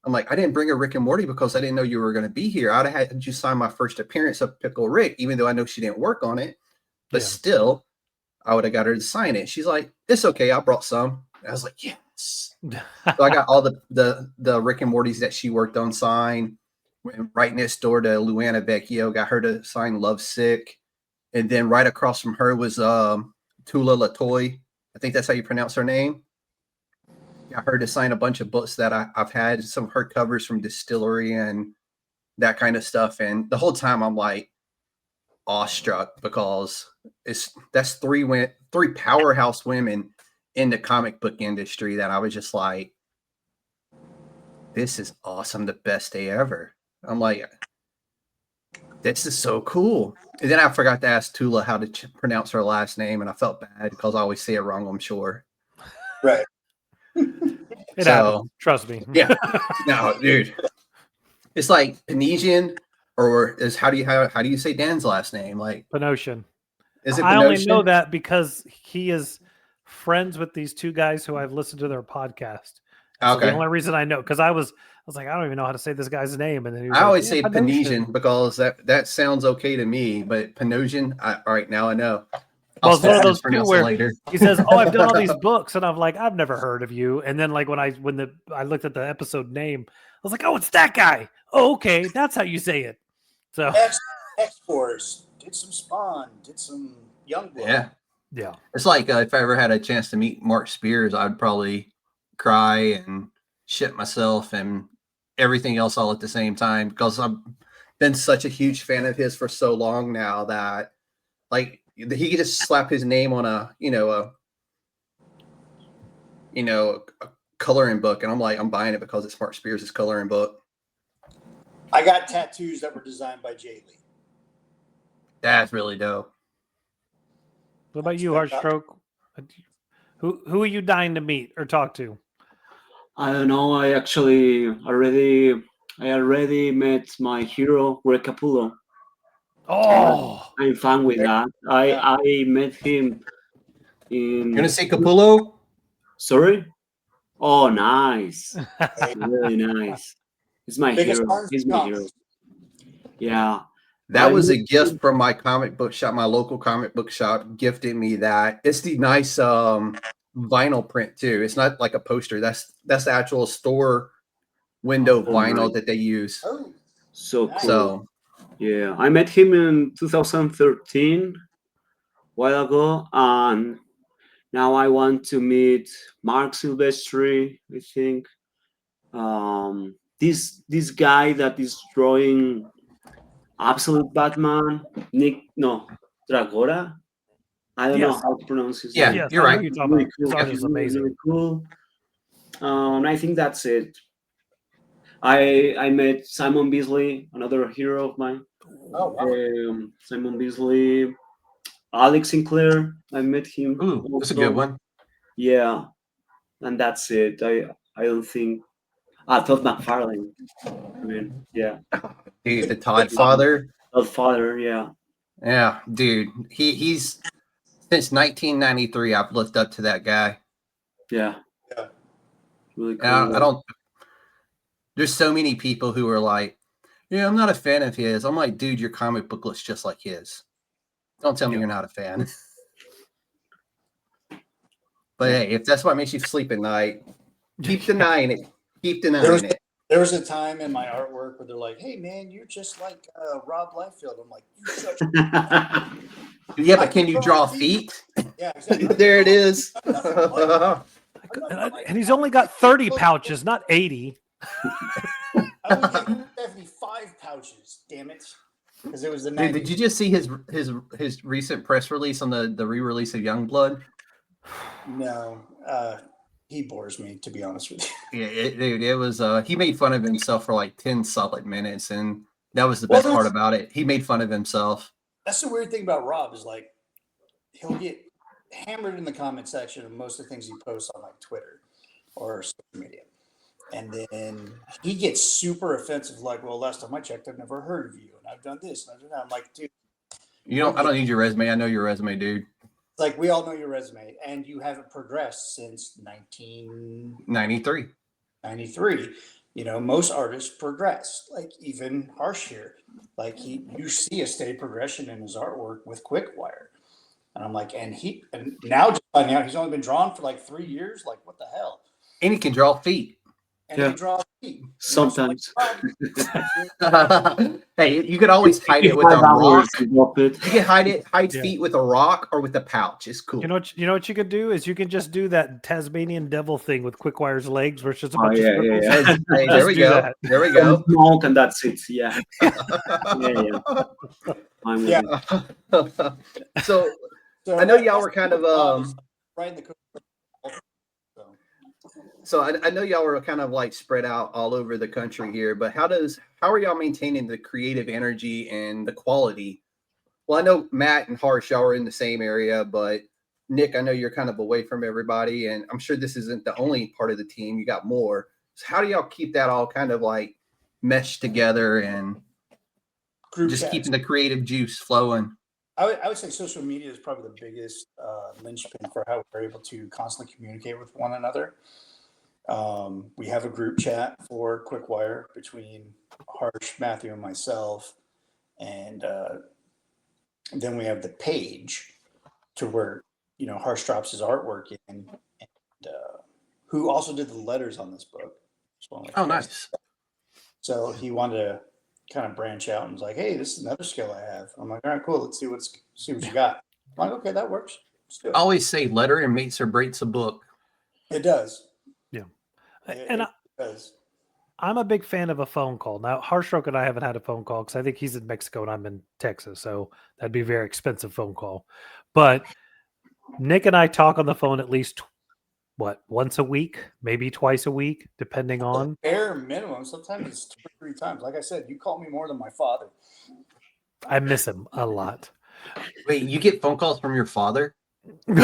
[SPEAKER 3] I didn't bring a Rick and Morty because I didn't know you were going to be here. I'd have had you sign my first appearance of Pickle Rick, even though I know she didn't work on it. But still, I would have got her to sign it. She's like, it's okay. I brought some. And I was like, yes. So I got all the Rick and Mortys that she worked on signed. Went right next door to Luana Vecchio, got her to sign Lovesick. And then right across from her was Tula Latoy. I think that's how you pronounce her name. Got her to sign a bunch of books that I've had, some of her covers from Distillery and that kind of stuff. And the whole time I'm like awestruck because that's three powerhouse women in the comic book industry that I was just like, this is awesome. The best day ever. I'm like, this is so cool. And then I forgot to ask Tula how to pronounce her last name, and I felt bad because I always say it wrong, I'm sure.
[SPEAKER 4] Right.
[SPEAKER 5] It happens. Trust me.
[SPEAKER 3] Yeah. No, dude. It's like Panesian, or how do you say Dan's last name? Like
[SPEAKER 5] Panosian.
[SPEAKER 3] Is it
[SPEAKER 5] I only
[SPEAKER 3] Panosian?
[SPEAKER 5] know that because he is friends with these two guys who I've listened to their podcast. So
[SPEAKER 3] Okay.
[SPEAKER 5] the only reason I know, because I was was like, I don't even know how to say this guy's name. And then he was
[SPEAKER 3] I
[SPEAKER 5] like,
[SPEAKER 3] always
[SPEAKER 5] "Yeah,
[SPEAKER 3] say
[SPEAKER 5] Panosian."
[SPEAKER 3] Panosian because that sounds okay to me, but Panosian, all right, now I know.
[SPEAKER 5] Well,
[SPEAKER 3] I'll
[SPEAKER 5] it's one of
[SPEAKER 3] start
[SPEAKER 5] those two
[SPEAKER 3] pronounce it
[SPEAKER 5] where
[SPEAKER 3] later.
[SPEAKER 5] he says, "Oh, I've done all these books," and I'm like, "I've never heard of you." And then like when I looked at the episode name, I was like, "Oh, it's that guy." Oh, okay, that's how you say it. So
[SPEAKER 4] X-Force, did some Spawn, did some Youngblood.
[SPEAKER 3] Yeah.
[SPEAKER 5] yeah,
[SPEAKER 3] It's like if I ever had a chance to meet Mark Spears, I'd probably cry and shit myself and everything else all at the same time because I've been such a huge fan of his for so long now that like he could just slap his name on a coloring book and I'm like, I'm buying it because it's Mark Spears' coloring book.
[SPEAKER 4] I got tattoos that were designed by Jay Lee.
[SPEAKER 3] That's really dope.
[SPEAKER 5] what about you, Harshstroke? Who are you dying to meet or talk to?
[SPEAKER 6] I don't know. I already met my hero, Greg Capullo.
[SPEAKER 5] Oh,
[SPEAKER 6] I'm fine with that. I met him in.
[SPEAKER 3] You're gonna say Capullo?
[SPEAKER 6] Sorry. Oh, nice. Really nice. He's my
[SPEAKER 4] Biggest
[SPEAKER 6] hero. He's my hero. Yeah.
[SPEAKER 3] That was a gift from my comic book shop, my local comic book shop gifted me that. It's the nice vinyl print too. It's not like a poster. That's the actual store window vinyl
[SPEAKER 6] nice.
[SPEAKER 3] that they use.
[SPEAKER 4] Oh,
[SPEAKER 6] So cool.
[SPEAKER 3] So
[SPEAKER 6] Yeah, I met him in 2013, a while ago, and now I want to meet Mark Silvestri. I think this guy that is drawing Absolute Batman, Dragora. I don't know
[SPEAKER 5] Yes.
[SPEAKER 6] how to pronounce his
[SPEAKER 3] Yeah,
[SPEAKER 6] name.
[SPEAKER 5] yes,
[SPEAKER 3] you're
[SPEAKER 5] I know
[SPEAKER 3] right.
[SPEAKER 5] who you're talking about. His art is
[SPEAKER 6] He's
[SPEAKER 5] amazing.
[SPEAKER 6] really cool. I think that's it. I met Simon Beasley, another hero of mine.
[SPEAKER 4] oh wow.
[SPEAKER 6] Simon Beasley, Alex Sinclair. I met him.
[SPEAKER 3] ooh, that's a
[SPEAKER 6] also.
[SPEAKER 3] good one.
[SPEAKER 6] Yeah, and that's it. I don't think. Todd McFarlane. I mean, yeah,
[SPEAKER 3] Dude, the Todd father.
[SPEAKER 6] Todd Father. Yeah,
[SPEAKER 3] Yeah, dude. He's since 1993 I've looked up to that guy.
[SPEAKER 6] yeah.
[SPEAKER 4] Yeah.
[SPEAKER 6] Really cool.
[SPEAKER 3] I don't there's so many people who are like, yeah, I'm not a fan of his. I'm like, dude, your comic book looks just like his. Don't tell me you're not a fan. But hey, if that's what makes you sleep at night, keep denying it. Keep denying it.
[SPEAKER 4] There was a time in my artwork where they're like, "Hey man, you're just like Rob Liefeld." I'm like, "You such."
[SPEAKER 3] Yeah, but can you draw feet?
[SPEAKER 4] Yeah, exactly.
[SPEAKER 3] There it is.
[SPEAKER 5] And he's only got 30 pouches, not 80.
[SPEAKER 4] I was getting 75 pouches. Damn it! Because it was the
[SPEAKER 3] Dude,
[SPEAKER 4] 90s.
[SPEAKER 3] did you just see his recent press release on the re-release of Youngblood?
[SPEAKER 4] No, he bores me, to be honest with you.
[SPEAKER 3] Yeah, dude, it was. He made fun of himself for like 10 solid minutes, and that was the best part about it. He made fun of himself.
[SPEAKER 4] That's the weird thing about Rob is like he'll get hammered in the comment section of most of the things he posts on like Twitter or social media. And then he gets super offensive, like, well, last time I checked, I've never heard of you, and I've done this, and I've done that. I'm like, dude.
[SPEAKER 3] I don't need your resume. I know your resume, dude.
[SPEAKER 4] Like, we all know your resume, and you haven't progressed since 1993.
[SPEAKER 3] 93.
[SPEAKER 4] You know, most artists progress, like even Harsh here. Like, you see a steady progression in his artwork with Quickwire. And I'm like, and now just finding out he's only been drawn for like 3 years. Like, what the hell?
[SPEAKER 3] And he can draw feet.
[SPEAKER 4] And he draws feet.
[SPEAKER 6] Sometimes.
[SPEAKER 3] Hey, you could always hide it with a rock. You
[SPEAKER 6] It.
[SPEAKER 3] can hide feet with a rock or with a pouch. It's cool.
[SPEAKER 5] You know what you could do is you can just do that Tasmanian devil thing with Quickwire's legs, where it's just a bunch of circles.
[SPEAKER 6] yeah.
[SPEAKER 3] Hey, there we go.
[SPEAKER 5] that.
[SPEAKER 3] There we go.
[SPEAKER 6] Smoke and that's it. Yeah. Yeah.
[SPEAKER 3] So I know y'all were kind of
[SPEAKER 4] right in the
[SPEAKER 3] So I know y'all are kind of like spread out all over the country here, but how are y'all maintaining the creative energy and the quality? Well, I know Matt and Harsh, y'all are in the same area, but Nick, I know you're kind of away from everybody, and I'm sure this isn't the only part of the team. You got more. So how do y'all keep that all kind of like meshed together and just keeping the creative juice flowing?
[SPEAKER 4] I would say social media is probably the biggest linchpin for how we're able to constantly communicate with one another. We have a group chat for Quickwire between Harsh, Matthew, and myself. And then we have the page to where, Harsh drops his artwork in, and who also did the letters on this book.
[SPEAKER 3] Oh, nice.
[SPEAKER 4] So he wanted to kind of branch out and was like, hey, this is another skill I have. I'm like, all right, cool. Let's see what you got. I'm like, okay, that works. Let's do it.
[SPEAKER 3] I always say letter and mates or breaks a book.
[SPEAKER 4] It does.
[SPEAKER 5] Yeah.
[SPEAKER 4] It does.
[SPEAKER 5] I'm a big fan of a phone call. Now, Harshstroke and I haven't had a phone call because I think he's in Mexico and I'm in Texas. So that'd be a very expensive phone call. But Nick and I talk on the phone at least, once a week, maybe twice a week, depending on.
[SPEAKER 4] Bare minimum. Sometimes it's 2 or 3 times. Like I said, you call me more than my father.
[SPEAKER 5] I miss him a lot.
[SPEAKER 3] Wait, you get phone calls from your father?
[SPEAKER 6] You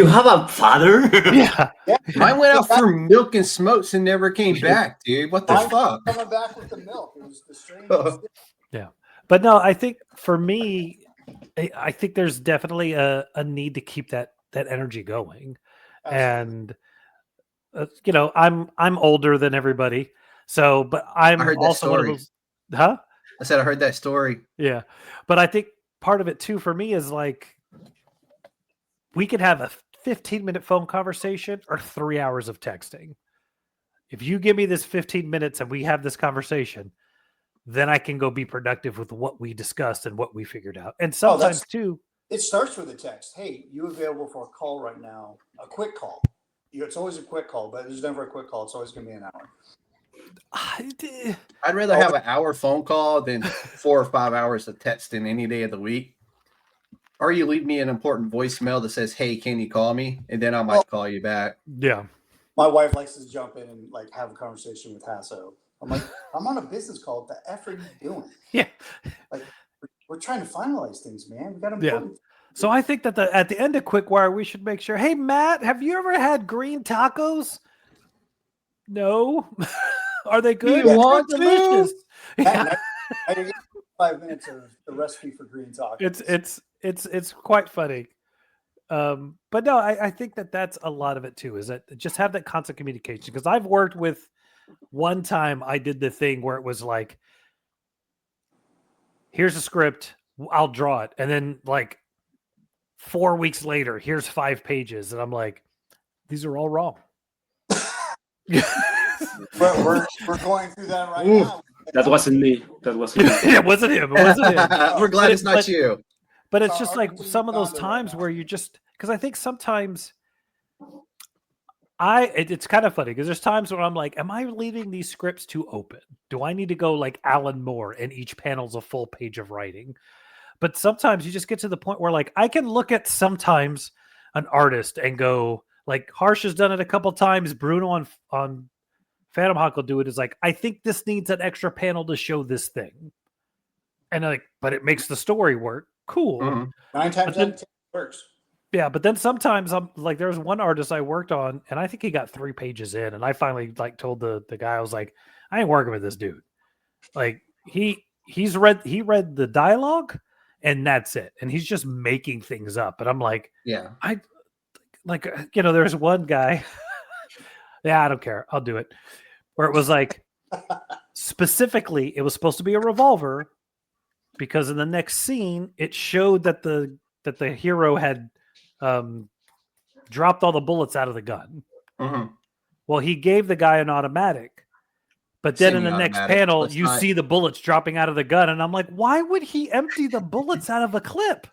[SPEAKER 6] have a father?
[SPEAKER 5] Yeah.
[SPEAKER 3] Mine went out for milk and smokes and never came back, dude. What the fuck?
[SPEAKER 4] Coming back with the milk. It was the strangest.
[SPEAKER 5] Yeah. But no, I think for me, I think there's definitely a need to keep that energy going. And I'm older than everybody. So, but I'm also one of those. Huh?
[SPEAKER 3] I said I heard that story.
[SPEAKER 5] Yeah. But I think part of it too for me is like we could have a 15-minute phone conversation or 3 hours of texting. If you give me this 15 minutes and we have this conversation, then I can go be productive with what we discussed and what we figured out. And sometimes too,
[SPEAKER 4] it starts with a text. Hey, you available for a call right now? A quick call. It's always a quick call, but there's never a quick call. It's always going to be an hour.
[SPEAKER 3] I'd rather have an hour phone call than 4 or 5 hours of texting any day of the week. Or you leave me an important voicemail that says, hey, can you call me? And then I might call you back.
[SPEAKER 5] Yeah.
[SPEAKER 4] My wife likes to jump in and like have a conversation with Jasso. I'm like, I'm on a business call. What the F are you doing?
[SPEAKER 5] Yeah.
[SPEAKER 4] Like, we're trying to finalize things, man. We got
[SPEAKER 5] important. So I think that at the end of Quickwire, we should make sure, hey, Matt, have you ever had green tacos? No. Are they good?
[SPEAKER 3] You want
[SPEAKER 5] delicious.
[SPEAKER 4] Yeah. I get 5 minutes of the recipe for green tacos.
[SPEAKER 5] It's quite funny. But no, I think that's a lot of it too, is that just have that constant communication. Because I've worked with, one time I did the thing where it was like, here's a script, I'll draw it. And then like 4 weeks later, here's 5 pages. And I'm like, these are all wrong.
[SPEAKER 4] But we're going through that right now.
[SPEAKER 6] That wasn't me. That wasn't me.
[SPEAKER 5] It wasn't him.
[SPEAKER 3] We're glad it's not you.
[SPEAKER 5] But it's just like some of those times where you just, because I think sometimes it's kind of funny because there's times when I'm like, am I leaving these scripts too open? Do I need to go like Alan Moore and each panel's a full page of writing? But sometimes you just get to the point where like I can look at sometimes an artist and go, like Harsh has done it a couple times. Bruno on Phantom Hawk will do it. Is like, I think this needs an extra panel to show this thing. And like, but it makes the story work. Cool.
[SPEAKER 3] Mm-hmm.
[SPEAKER 4] 9 times out of 10 works.
[SPEAKER 5] Yeah, but then sometimes I'm like, there was one artist I worked on, and I think he got 3 pages in, and I finally like told the guy, I was like, I ain't working with this dude. Like he read the dialogue, and that's it, and he's just making things up. And I'm like,
[SPEAKER 3] yeah,
[SPEAKER 5] there's one guy. Yeah, I don't care. I'll do it. Where it was like, specifically, it was supposed to be a revolver, because in the next scene, it showed that the hero had dropped all the bullets out of the gun.
[SPEAKER 3] Mm-hmm.
[SPEAKER 5] Well, he gave the guy an automatic, but then in the next panel, you see the bullets dropping out of the gun, and I'm like, why would he empty the bullets out of a clip?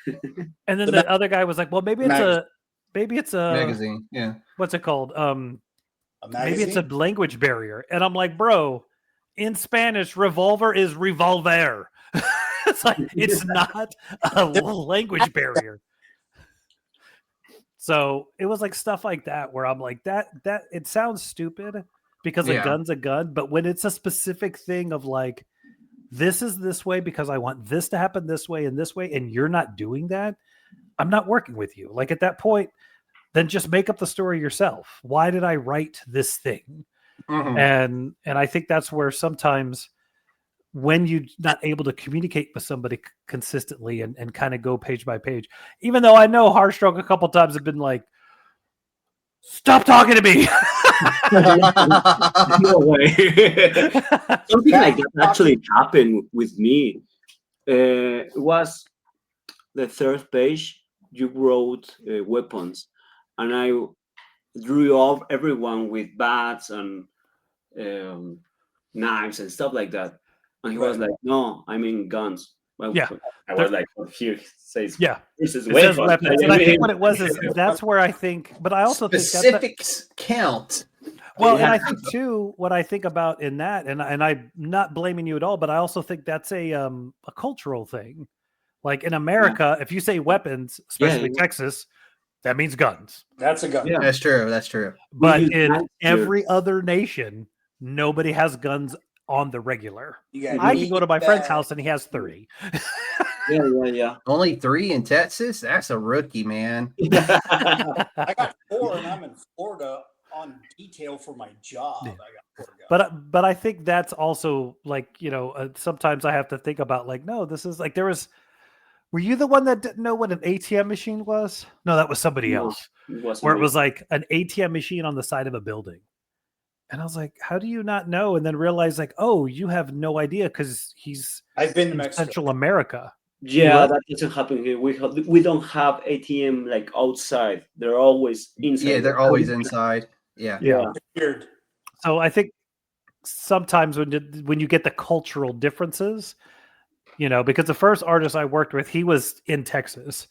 [SPEAKER 5] And then the other guy was like, well, maybe it's a
[SPEAKER 3] magazine. Yeah,
[SPEAKER 5] what's it called? Maybe it's a language barrier. And I'm like, bro, in Spanish, revolver is revolver. It's like, it's not a language barrier. So it was like stuff like that where I'm like, that it sounds stupid because a gun's a gun, but when it's a specific thing of like, this is this way because I want this to happen this way, and you're not doing that, I'm not working with you. Like at that point, then just make up the story yourself. Why did I write this thing? Mm-hmm. And I think that's where sometimes when you're not able to communicate with somebody consistently and kind of go page by page, even though I know Harshstroke a couple times have been like, Stop talking to me.
[SPEAKER 6] No way. Something like that actually happened with me. It was the third page. You wrote weapons, and I drew off everyone with bats and knives and stuff like that. And he was like, "No, I mean guns." Well,
[SPEAKER 5] Yeah.
[SPEAKER 6] I was like, well, "Here it says,
[SPEAKER 5] Yeah.
[SPEAKER 6] this is
[SPEAKER 5] It says
[SPEAKER 6] weapons."
[SPEAKER 5] weapons. And I think what it was is that's where I think, but I also think that's
[SPEAKER 3] Specifics count.
[SPEAKER 5] well, and
[SPEAKER 6] Yeah.
[SPEAKER 5] I think too, what I think about in that, and I'm not blaming you at all, but I also think that's a cultural thing. Like in America, if you say weapons, especially
[SPEAKER 6] Yeah.
[SPEAKER 5] Texas, that means guns.
[SPEAKER 4] That's a gun.
[SPEAKER 6] Yeah.
[SPEAKER 3] That's true. That's true.
[SPEAKER 5] But
[SPEAKER 6] use
[SPEAKER 5] in
[SPEAKER 6] knives here.
[SPEAKER 5] every other nation, nobody has guns on the regular.
[SPEAKER 4] You got
[SPEAKER 5] I can go to my friend's
[SPEAKER 4] meat,
[SPEAKER 5] house and he has 30.
[SPEAKER 6] Yeah.
[SPEAKER 3] Only 3 in Texas? That's a rookie, man.
[SPEAKER 4] I got 4, and I'm in Florida on detail for my job.
[SPEAKER 5] Yeah.
[SPEAKER 4] I got 4 guns.
[SPEAKER 5] But I think that's also like, sometimes I have to think about like, no, this is like were you the one that didn't know what an ATM machine was? No, that was somebody
[SPEAKER 6] No,
[SPEAKER 5] else.
[SPEAKER 6] it wasn't
[SPEAKER 5] Where it
[SPEAKER 6] me.
[SPEAKER 5] was like an ATM machine on the side of a building. And I was like, how do you not know? And then realize like, oh, you have no idea because he's
[SPEAKER 4] I've been to
[SPEAKER 5] in
[SPEAKER 4] Mexico.
[SPEAKER 5] Central America.
[SPEAKER 6] Yeah,
[SPEAKER 5] What?
[SPEAKER 6] that doesn't happen here. We don't have ATM like outside. They're always inside.
[SPEAKER 3] Yeah, they're always inside. Yeah.
[SPEAKER 6] Yeah.
[SPEAKER 4] Weird.
[SPEAKER 5] So I think sometimes when you get the cultural differences, because the first artist I worked with, he was in Texas.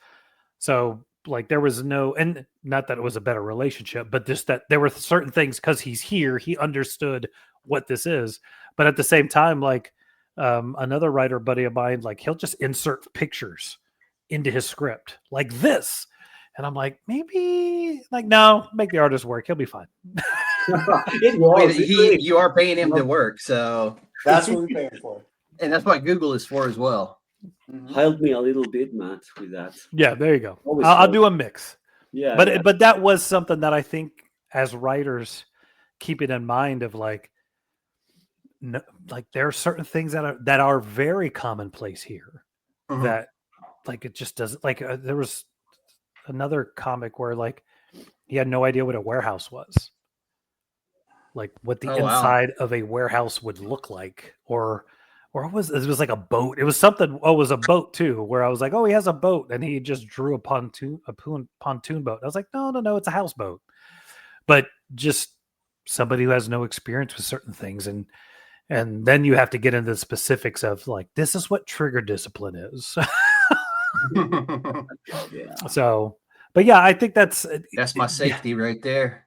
[SPEAKER 5] So like there was no, and not that it was a better relationship, but just that there were certain things because he's here, he understood what this is. But at the same time, like another writer buddy of mine, like he'll just insert pictures into his script like this. And I'm like, maybe like, no, make the artist work. He'll be fine.
[SPEAKER 6] It was.
[SPEAKER 3] You are paying him to work, so
[SPEAKER 4] That's what we're paying for.
[SPEAKER 3] and that's what Google is for as well.
[SPEAKER 4] Mhm.
[SPEAKER 6] Help me a little bit, Matt, with that.
[SPEAKER 5] Yeah, there you go.
[SPEAKER 6] Always
[SPEAKER 5] I'll
[SPEAKER 6] help.
[SPEAKER 5] do a mix.
[SPEAKER 6] Yeah.
[SPEAKER 5] But that was something that I think as writers keep it in mind of like, no, like there are certain things that are very commonplace here
[SPEAKER 3] Mhm.
[SPEAKER 5] that like it just doesn't like there was another comic where like he had no idea what a warehouse was, like what the
[SPEAKER 3] Oh, wow.
[SPEAKER 5] inside of a warehouse would look like, or it was like a boat. It was something. Oh, it was a boat too. Where I was like, oh, he has a boat, and he just drew a pontoon boat. I was like, no, it's a houseboat. But just somebody who has no experience with certain things, and then you have to get into the specifics of like, this is what trigger discipline is.
[SPEAKER 6] Yeah.
[SPEAKER 5] So, but yeah, I think that's
[SPEAKER 3] That's my safety right there.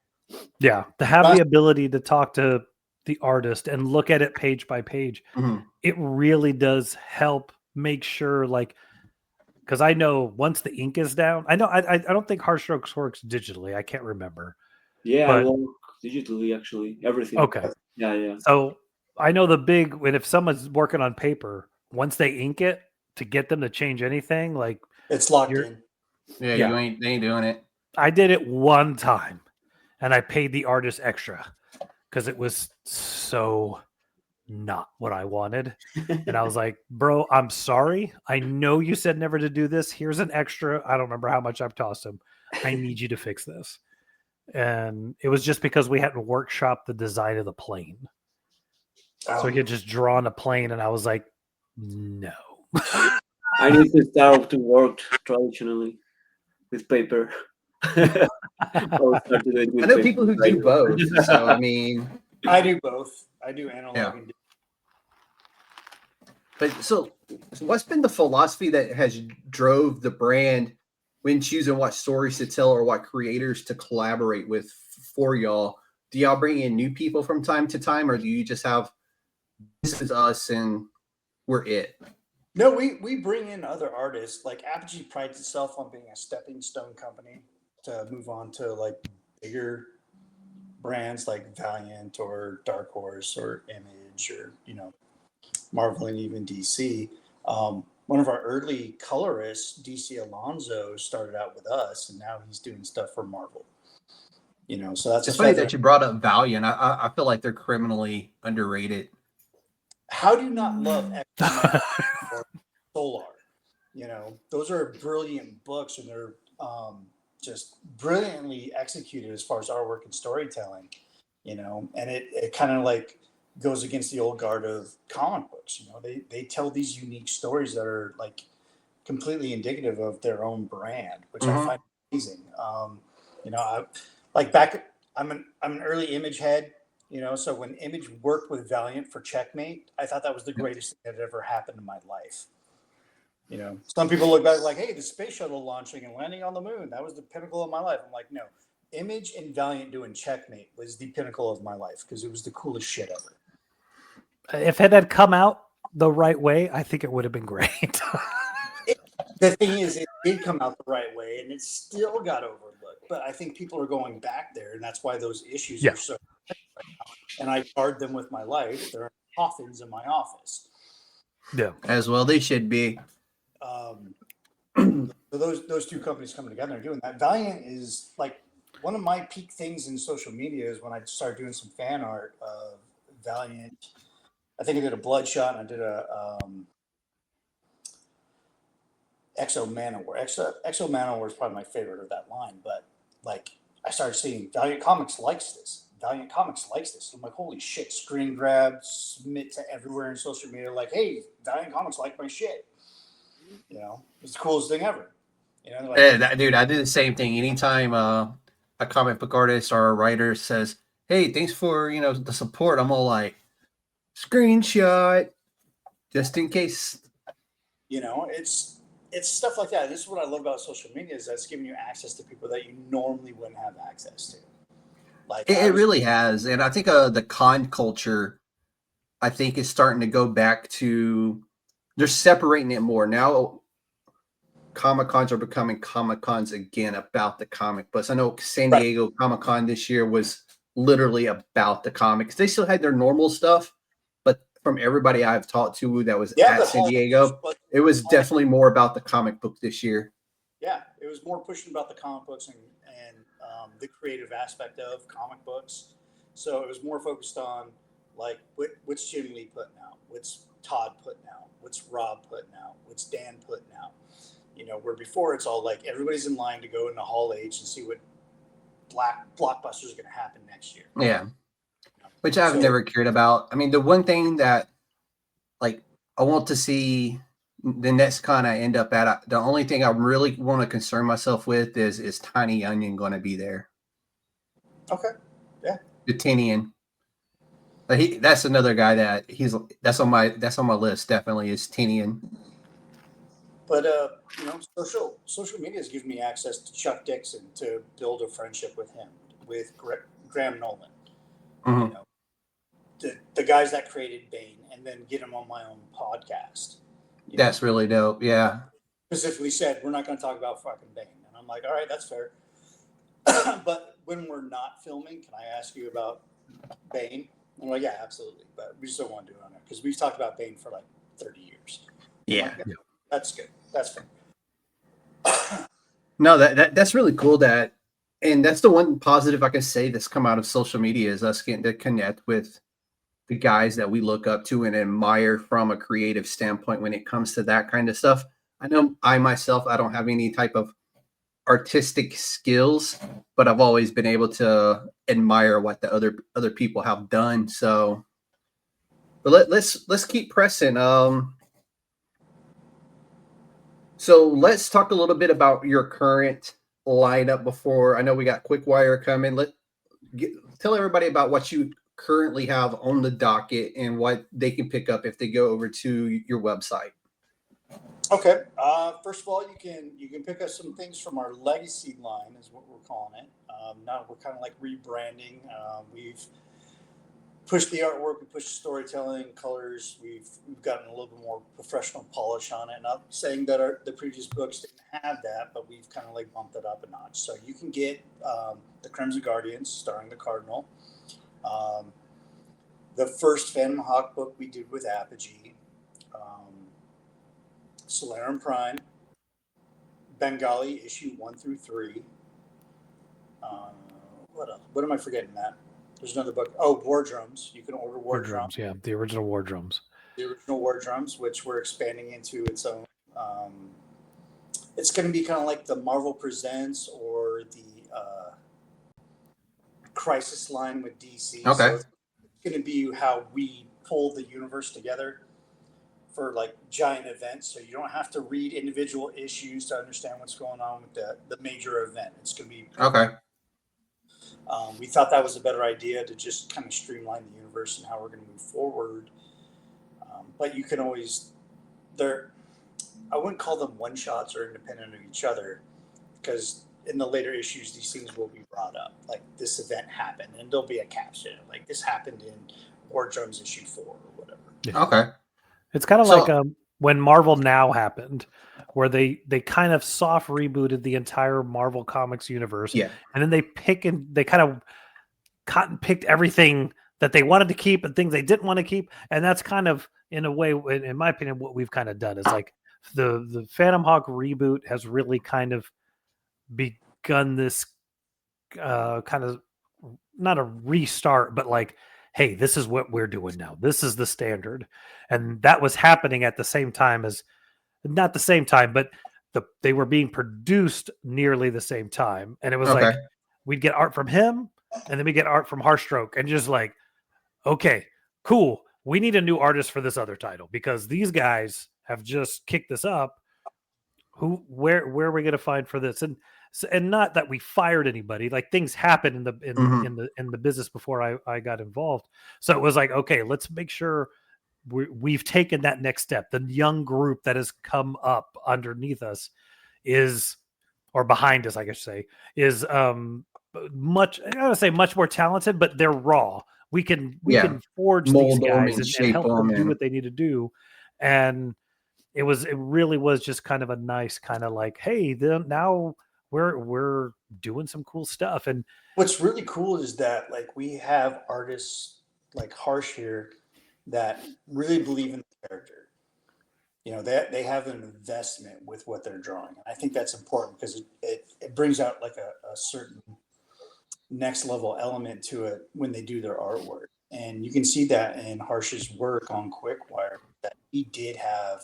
[SPEAKER 5] yeah, to have the ability to talk to the artist and look at it page by page.
[SPEAKER 3] Mhm.
[SPEAKER 5] It really does help make sure, like, because I know once the ink is down, I know I don't think Harshstroke works digitally. I can't remember.
[SPEAKER 6] Yeah,
[SPEAKER 5] But-
[SPEAKER 6] I work digitally actually. Everything.
[SPEAKER 5] Okay,
[SPEAKER 6] Yeah.
[SPEAKER 5] so I know when if someone's working on paper, once they ink it, to get them to change anything, like
[SPEAKER 4] It's locked
[SPEAKER 5] You're-
[SPEAKER 4] in.
[SPEAKER 3] Yeah,
[SPEAKER 5] Yeah.
[SPEAKER 3] they ain't doing it.
[SPEAKER 5] I did it one time, and I paid the artist extra because it was so not what I wanted. And I was like, bro, I'm sorry. I know you said never to do this. Here's an extra. I don't remember how much I've tossed him. I need you to fix this. And it was just because we hadn't workshopped the design of the plane. So he had just drawn a plane, and I was like, no.
[SPEAKER 6] I need to start to work traditionally with paper. I'll start to do it with
[SPEAKER 3] I know
[SPEAKER 6] paper
[SPEAKER 3] people who
[SPEAKER 6] right
[SPEAKER 3] do
[SPEAKER 6] now.
[SPEAKER 3] both. So I mean,
[SPEAKER 4] I do both. I do analog
[SPEAKER 3] Yeah.
[SPEAKER 4] and digital.
[SPEAKER 3] but so what's been the philosophy that has drove the brand when choosing what stories to tell or what creators to collaborate with for y'all? Do y'all bring in new people from time to time, or do you just have this is us and we're it?
[SPEAKER 4] No, we bring in other artists. Like Apogee prides itself on being a stepping stone company to move on to like bigger brands like Valiant or Dark Horse or Image or Marvel and even DC. One of our early colorists, DC Alonso, started out with us, and now he's doing stuff for Marvel. So that's
[SPEAKER 3] It's
[SPEAKER 4] a
[SPEAKER 3] funny
[SPEAKER 4] feather.
[SPEAKER 3] that you brought up Valiant. I feel like they're criminally underrated.
[SPEAKER 4] How do you not love X-Men or Solar? Those are brilliant books, and they're just brilliantly executed as far as artwork and storytelling, and it kind of like goes against the old guard of comic books. They tell these unique stories that are like completely indicative of their own brand, which I find amazing. I'm an early Image head, so when Image worked with Valiant for Checkmate, I thought that was the greatest thing that had ever happened in my life. Some people look back like, hey, the space shuttle launching and landing on the moon, that was the pinnacle of my life. I'm like, no, Image and Valiant doing Checkmate was the pinnacle of my life because it was the coolest shit ever.
[SPEAKER 5] If it had come out the right way, I think it would have been great.
[SPEAKER 4] The thing is, it did come out the right way, and it still got overlooked. But I think people are going back there, and that's why those issues are so right now. And I guard them with my life. They're coffins in my office.
[SPEAKER 5] Yeah,
[SPEAKER 3] as well they should be.
[SPEAKER 4] So those two companies coming together and doing that. Valiant is like one of my peak things in social media is when I started doing some fan art of Valiant. I think I did a Bloodshot and I did a Exo Manowar. Exo Manowar is probably my favorite of that line, but like I started seeing Valiant Comics likes this. Valiant Comics likes this. I'm like, holy shit, screen grab, submit to everywhere in social media, like, hey, Valiant Comics like my shit. It's the coolest thing ever.
[SPEAKER 3] Dude, I do the same thing. Anytime a comic book artist or a writer says, hey, thanks for the support, I'm all like, screenshot, just in case.
[SPEAKER 4] It's stuff like that. This is what I love about social media is that's giving you access to people that you normally wouldn't have access to. Like
[SPEAKER 3] it really has. And I think the con culture, I think, is starting to go back to, they're separating it more. Now, Comic Cons are becoming Comic Cons again about the comic books. I know San Diego Comic Con this year was literally about the comics. They still had their normal stuff, but from everybody I've talked to that was at San Diego, it was definitely more about the comic book this year.
[SPEAKER 4] Yeah, it was more pushing about the comic books and the creative aspect of comic books. So it was more focused on like what's Jim Lee putting out, what's Todd putting out, what's Rob putting out, what's Dan putting out. Where before it's all like everybody's in line to go into Hall H and see what blockbusters are going to happen next year.
[SPEAKER 3] Yeah, which I've never cared about. I mean, the one thing that like I want to see the next con I end up at, the only thing I really want to concern myself with is Tiny Onion going to be there.
[SPEAKER 4] Okay. Yeah.
[SPEAKER 3] The Tinian. But that's another guy that's on my list. Definitely is Tinian.
[SPEAKER 4] But social media has given me access to Chuck Dixon to build a friendship with him, with Graham Nolan.
[SPEAKER 3] Mm-hmm.
[SPEAKER 4] The guys that created Bane, and then get him on my own podcast.
[SPEAKER 3] That's really dope. Yeah.
[SPEAKER 4] Specifically said, we're not going to talk about fucking Bane, and I'm like, all right, that's fair. But when we're not filming, can I ask you about Bane? I'm like, yeah, absolutely. But we just don't want to do it on there because we've talked about Bane for like 30 years.
[SPEAKER 3] Yeah.
[SPEAKER 4] Like, that's good. That's fair.
[SPEAKER 3] No, that's really cool. And that's the one positive I can say that's come out of social media is us getting to connect with the guys that we look up to and admire from a creative standpoint when it comes to that kind of stuff. I know I don't have any type of artistic skills, but I've always been able to admire what the other people have done. So, but let's keep pressing. So let's talk a little bit about your current lineup before. I know we got Quickwire coming. Tell everybody about what you currently have on the docket and what they can pick up if they go over to your website.
[SPEAKER 4] Okay. First of all, you can pick up some things from our legacy line, is what we're calling it. Now we're kind of like rebranding. We've pushed the artwork, we pushed the storytelling, colors. We've gotten a little bit more professional polish on it. Not saying that the previous books didn't have that, but we've kind of like bumped it up a notch. So you can get the Crimson Guardians starring the Cardinal. The first Phantom Hawk book we did with Apogee. Solarum Prime. Bengali issue 1 through 3. What else? What am I forgetting, Matt? There's another book. Oh, War Drums. You can order War Drums.
[SPEAKER 5] Yeah, the original War Drums.
[SPEAKER 4] The original War Drums, which we're expanding into its own. It's going to be kind of like the Marvel Presents or crisis line with DC.
[SPEAKER 3] Okay.
[SPEAKER 4] So it's going to be how we pull the universe together for like giant events. So you don't have to read individual issues to understand what's going on with the major event. It's going to be
[SPEAKER 3] Okay.
[SPEAKER 4] We thought that was a better idea to just kind of streamline the universe and how we're going to move forward. But you can always, I wouldn't call them one shots or independent of each other, because in the later issues, these things will be brought up. Like this event happened, and there'll be a caption like this happened in War Drums issue 4 or whatever.
[SPEAKER 5] Yeah.
[SPEAKER 3] Okay.
[SPEAKER 5] It's kind of like when Marvel Now happened, where they kind of soft rebooted the entire Marvel Comics universe.
[SPEAKER 3] Yeah.
[SPEAKER 5] And then they kind of cotton picked everything that they wanted to keep and things they didn't want to keep. And that's kind of, in a way, in my opinion, what we've kind of done is like the Phantom Hawk reboot has really kind of begun this kind of, not a restart, but like, hey, this is what we're doing now. This is the standard. And that was happening at the same time as, not the same time, but they were being produced nearly the same time. And it was like, we'd get art from him and then we get art from Harshstroke, and just like, okay, cool. We need a new artist for this other title because these guys have just kicked this up. Where are we going to find for this? And not that we fired anybody, like things happened in the business before I got involved. So it was like, okay, let's make sure we've taken that next step. The young group that has come up underneath us or behind us, I guess say, is much, I don't want to say much more talented, but they're raw. We can forge these guys and help them do what they need to do. And it really was just kind of a nice kind of like, hey, then now we're doing some cool stuff. And
[SPEAKER 4] what's really cool is that like we have artists like Harsh here that really believe in the character. You know, they have an investment with what they're drawing. I think that's important because it brings out like a certain next level element to it when they do their artwork. And you can see that in Harsh's work on Quickwire, that he did have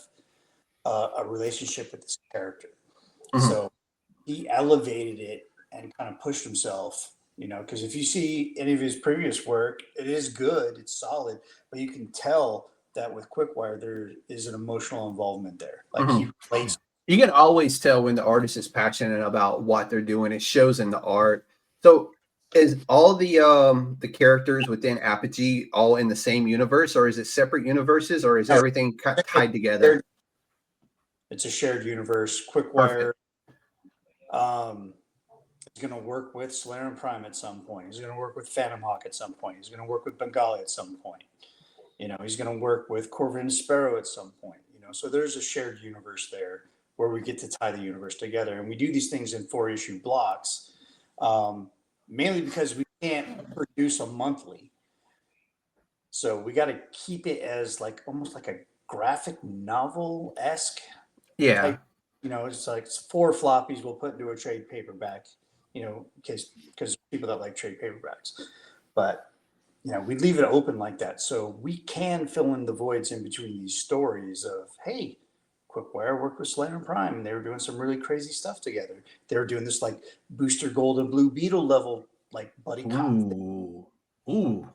[SPEAKER 4] a relationship with this character. Mm-hmm. So he elevated it and kind of pushed himself, you know, because if you see any of his previous work, it is good, it's solid, but you can tell that with Quickwire, there is an emotional involvement there. Like he relates.
[SPEAKER 3] You can always tell when the artist is passionate about what they're doing. It shows in the art. So is all the characters within Apogee all in the same universe, or is it separate universes, or is everything tied together?
[SPEAKER 4] It's a shared universe. Quickwire is going to work with Solarian Prime at some point. He's going to work with Phantom Hawk at some point. He's going to work with Bengali at some point. You know, he's going to work with Corvin and Sparrow at some point. You know, so there's a shared universe there where we get to tie the universe together. And we do these things in 4-issue blocks, mainly because we can't produce a monthly. So we got to keep it as like almost like a graphic novel-esque.
[SPEAKER 3] Yeah.
[SPEAKER 4] Type, you know, it's like 4 floppies we'll put into a trade paperback, you know, because people that like trade paperbacks. But, you know, we leave it open like that. So we can fill in the voids in between these stories of, hey, Quickwire worked with Solarian Prime and they were doing some really crazy stuff together. They were doing this like Booster Gold and Blue Beetle level, like buddy cop.
[SPEAKER 3] Ooh.
[SPEAKER 4] You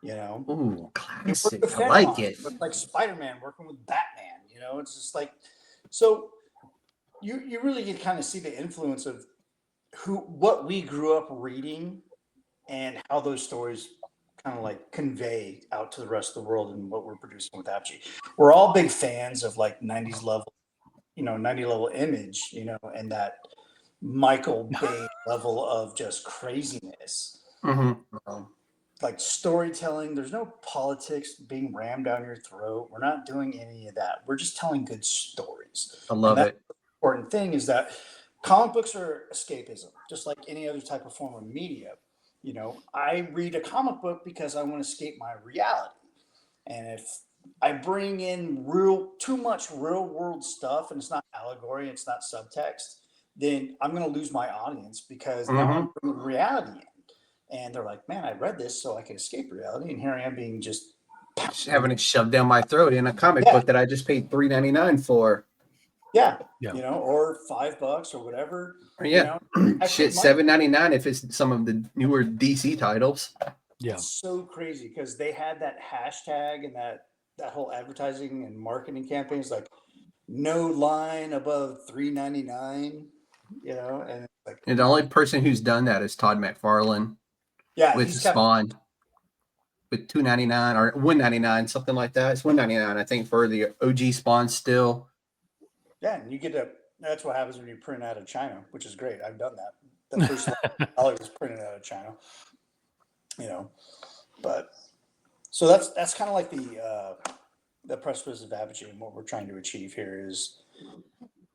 [SPEAKER 4] know?
[SPEAKER 3] Ooh, classic. I like it.
[SPEAKER 4] But like Spider-Man working with Batman, you know, it's just like, so you really can kind of see the influence of what we grew up reading and how those stories kind of like convey out to the rest of the world and what we're producing with Apogee. We're all big fans of like 90s level, you know, 90 level Image, you know, and that Michael Bay level of just craziness. Like storytelling, there's no politics being rammed down your throat. We're not doing any of that. We're just telling good stories.
[SPEAKER 3] I love it.
[SPEAKER 4] The important thing is that comic books are escapism, just like any other type of form of media. You know, I read a comic book because I want to escape my reality. And if I bring in too much real world stuff and it's not allegory, it's not subtext, then I'm going to lose my audience because now I'm bringing reality in. And they're like, man, I read this so I can escape reality. And here I am being just
[SPEAKER 3] having it shoved down my throat in a comic book that I just paid $3.99 for.
[SPEAKER 4] Yeah,
[SPEAKER 5] Yeah.
[SPEAKER 4] you know, or $5 or whatever.
[SPEAKER 3] Yeah.
[SPEAKER 4] You know,
[SPEAKER 3] Shit, $7.99 if it's some of the newer DC titles.
[SPEAKER 5] Yeah.
[SPEAKER 4] It's so crazy because they had that hashtag and that whole advertising and marketing campaigns like no line above $3.99. You know, and it's like,
[SPEAKER 3] And the only person who's done that is Todd McFarlane
[SPEAKER 4] yeah,
[SPEAKER 3] with
[SPEAKER 4] he's kept
[SPEAKER 3] Spawn with $2.99 or $1.99, something like that. It's $1.99, I think, for the OG Spawn still.
[SPEAKER 4] Yeah, and you get to. That's what happens when you print out of China, which is great. I've done that. The first dollar was printed out of China. You know, but so that's kind of like the precipice of Apogee, and what we're trying to achieve here is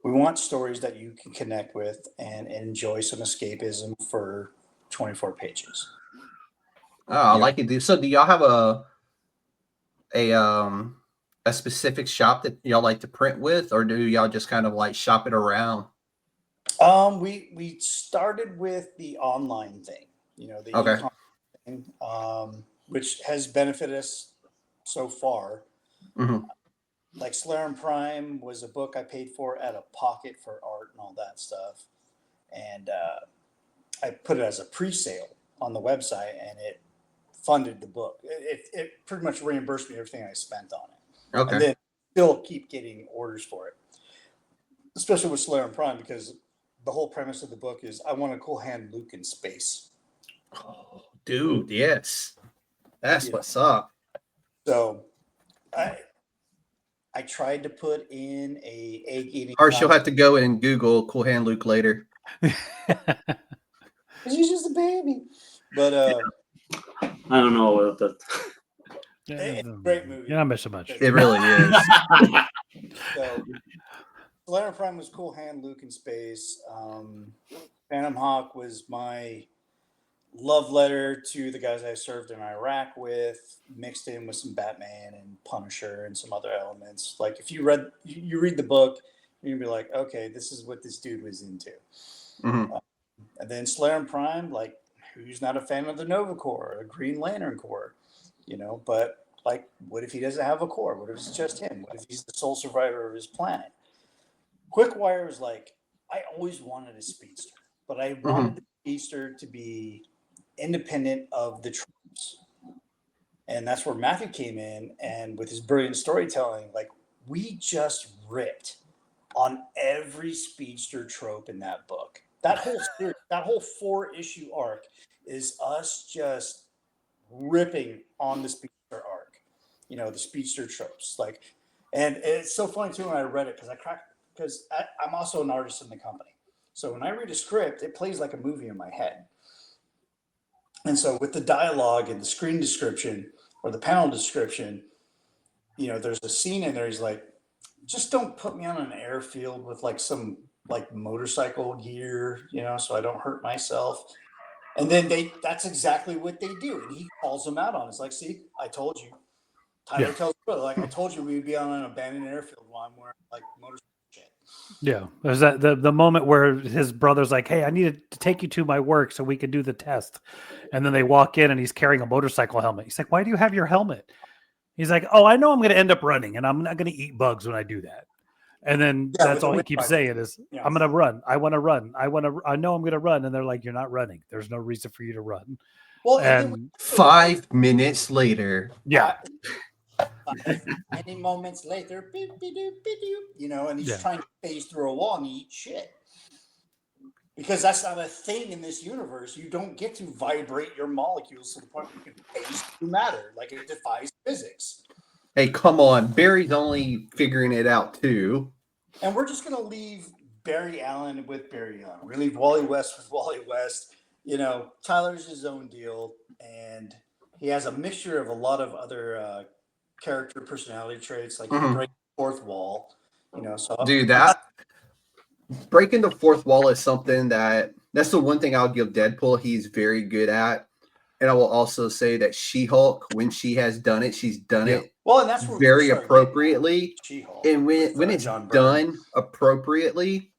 [SPEAKER 4] we want stories that you can connect with and enjoy some escapism for 24 pages.
[SPEAKER 3] Oh, I like it. So, do y'all have a specific shop that y'all like to print with, or do y'all just kind of like shop it around?
[SPEAKER 4] We started with the online thing, you know, the
[SPEAKER 3] Okay.
[SPEAKER 4] e-commerce thing, which has benefited us so far.
[SPEAKER 3] Mhm.
[SPEAKER 4] Like Slayer and Prime was a book I paid for out of pocket for art and all that stuff, and I put it as a pre-sale on the website, and it funded the book. It pretty much reimbursed me everything I spent on it,
[SPEAKER 3] Okay.
[SPEAKER 4] and then still keep getting orders for it, especially with Slayer and Prime, because the whole premise of the book is I want a cool hand Luke in space.
[SPEAKER 3] Oh, dude, yes. That's
[SPEAKER 4] Yeah.
[SPEAKER 3] what's up.
[SPEAKER 4] So I tried to put in a egg eating.
[SPEAKER 3] Or she'll have to go and Google Cool Hand Luke later.
[SPEAKER 4] He's just a baby, but
[SPEAKER 6] I don't know about that.
[SPEAKER 4] it's a great movie.
[SPEAKER 5] You're not missing much.
[SPEAKER 3] It really is.
[SPEAKER 4] So Slayer and Prime was Cool Hand Luke in space. Phantom Hawk was my love letter to the guys I served in Iraq with, mixed in with some Batman and Punisher and some other elements. Like if you read the book, you're gonna be like, okay, this is what this dude was into.
[SPEAKER 3] Mhm.
[SPEAKER 4] And then Slayer and Prime, like who's not a fan of the Nova Corps or Green Lantern Corps, you know? But like, what if he doesn't have a core? What if it's just him? What if he's the sole survivor of his planet? Quickwire is like, I always wanted a speedster, but I wanted the speedster to be independent of the tropes. And that's where Matthew came in, and with his brilliant storytelling, like we just ripped on every speedster trope in that book. That whole series, that whole 4-issue arc is us just ripping on the speedster arc, you know, the speedster tropes. Like, and it's so funny too when I read it because I'm also an artist in the company. So when I read a script, it plays like a movie in my head. And so with the dialogue and the screen description or the panel description, you know, there's a scene in there. He's like, just don't put me on an airfield with like some like motorcycle gear, you know, so I don't hurt myself. And then that's exactly what they do. And he calls them out on it. It's like, see, I told you. Tyler tells his brother, like, I told you we'd be on an abandoned airfield while I'm wearing like motorcycle shit.
[SPEAKER 5] Yeah, there's that the moment where his brother's like, "Hey, I need to take you to my work so we can do the test," and then they walk in and he's carrying a motorcycle helmet. He's like, "Why do you have your helmet?" He's like, "Oh, I know I'm going to end up running, and I'm not going to eat bugs when I do that." And then that's all he keeps saying is, "I'm going to run. I want to run. I know I'm going to run." And they're like, "You're not running. There's no reason for you to run."
[SPEAKER 4] Well,
[SPEAKER 5] and
[SPEAKER 3] 5 minutes later.
[SPEAKER 5] Yeah.
[SPEAKER 4] Many moments later, beep, beep, doop, beep, doop, you know, and he's trying to phase through a wall and eat shit. Because that's not a thing in this universe. You don't get to vibrate your molecules to the point where you can phase through matter. Like it defies physics.
[SPEAKER 3] Hey, come on. Barry's only figuring it out too.
[SPEAKER 4] And we're just going to leave Barry Allen with Barry Allen. We leave Wally West with Wally West. You know, Tyler's his own deal. And he has a mixture of a lot of other character personality traits, like you break the fourth wall, you know. So
[SPEAKER 3] dude, that breaking the fourth wall is something that's the one thing I'll give Deadpool he's very good at. And I will also say that She-Hulk, when she has done it, she's done it
[SPEAKER 4] well, and that's where
[SPEAKER 3] very appropriately. And when it's done appropriately,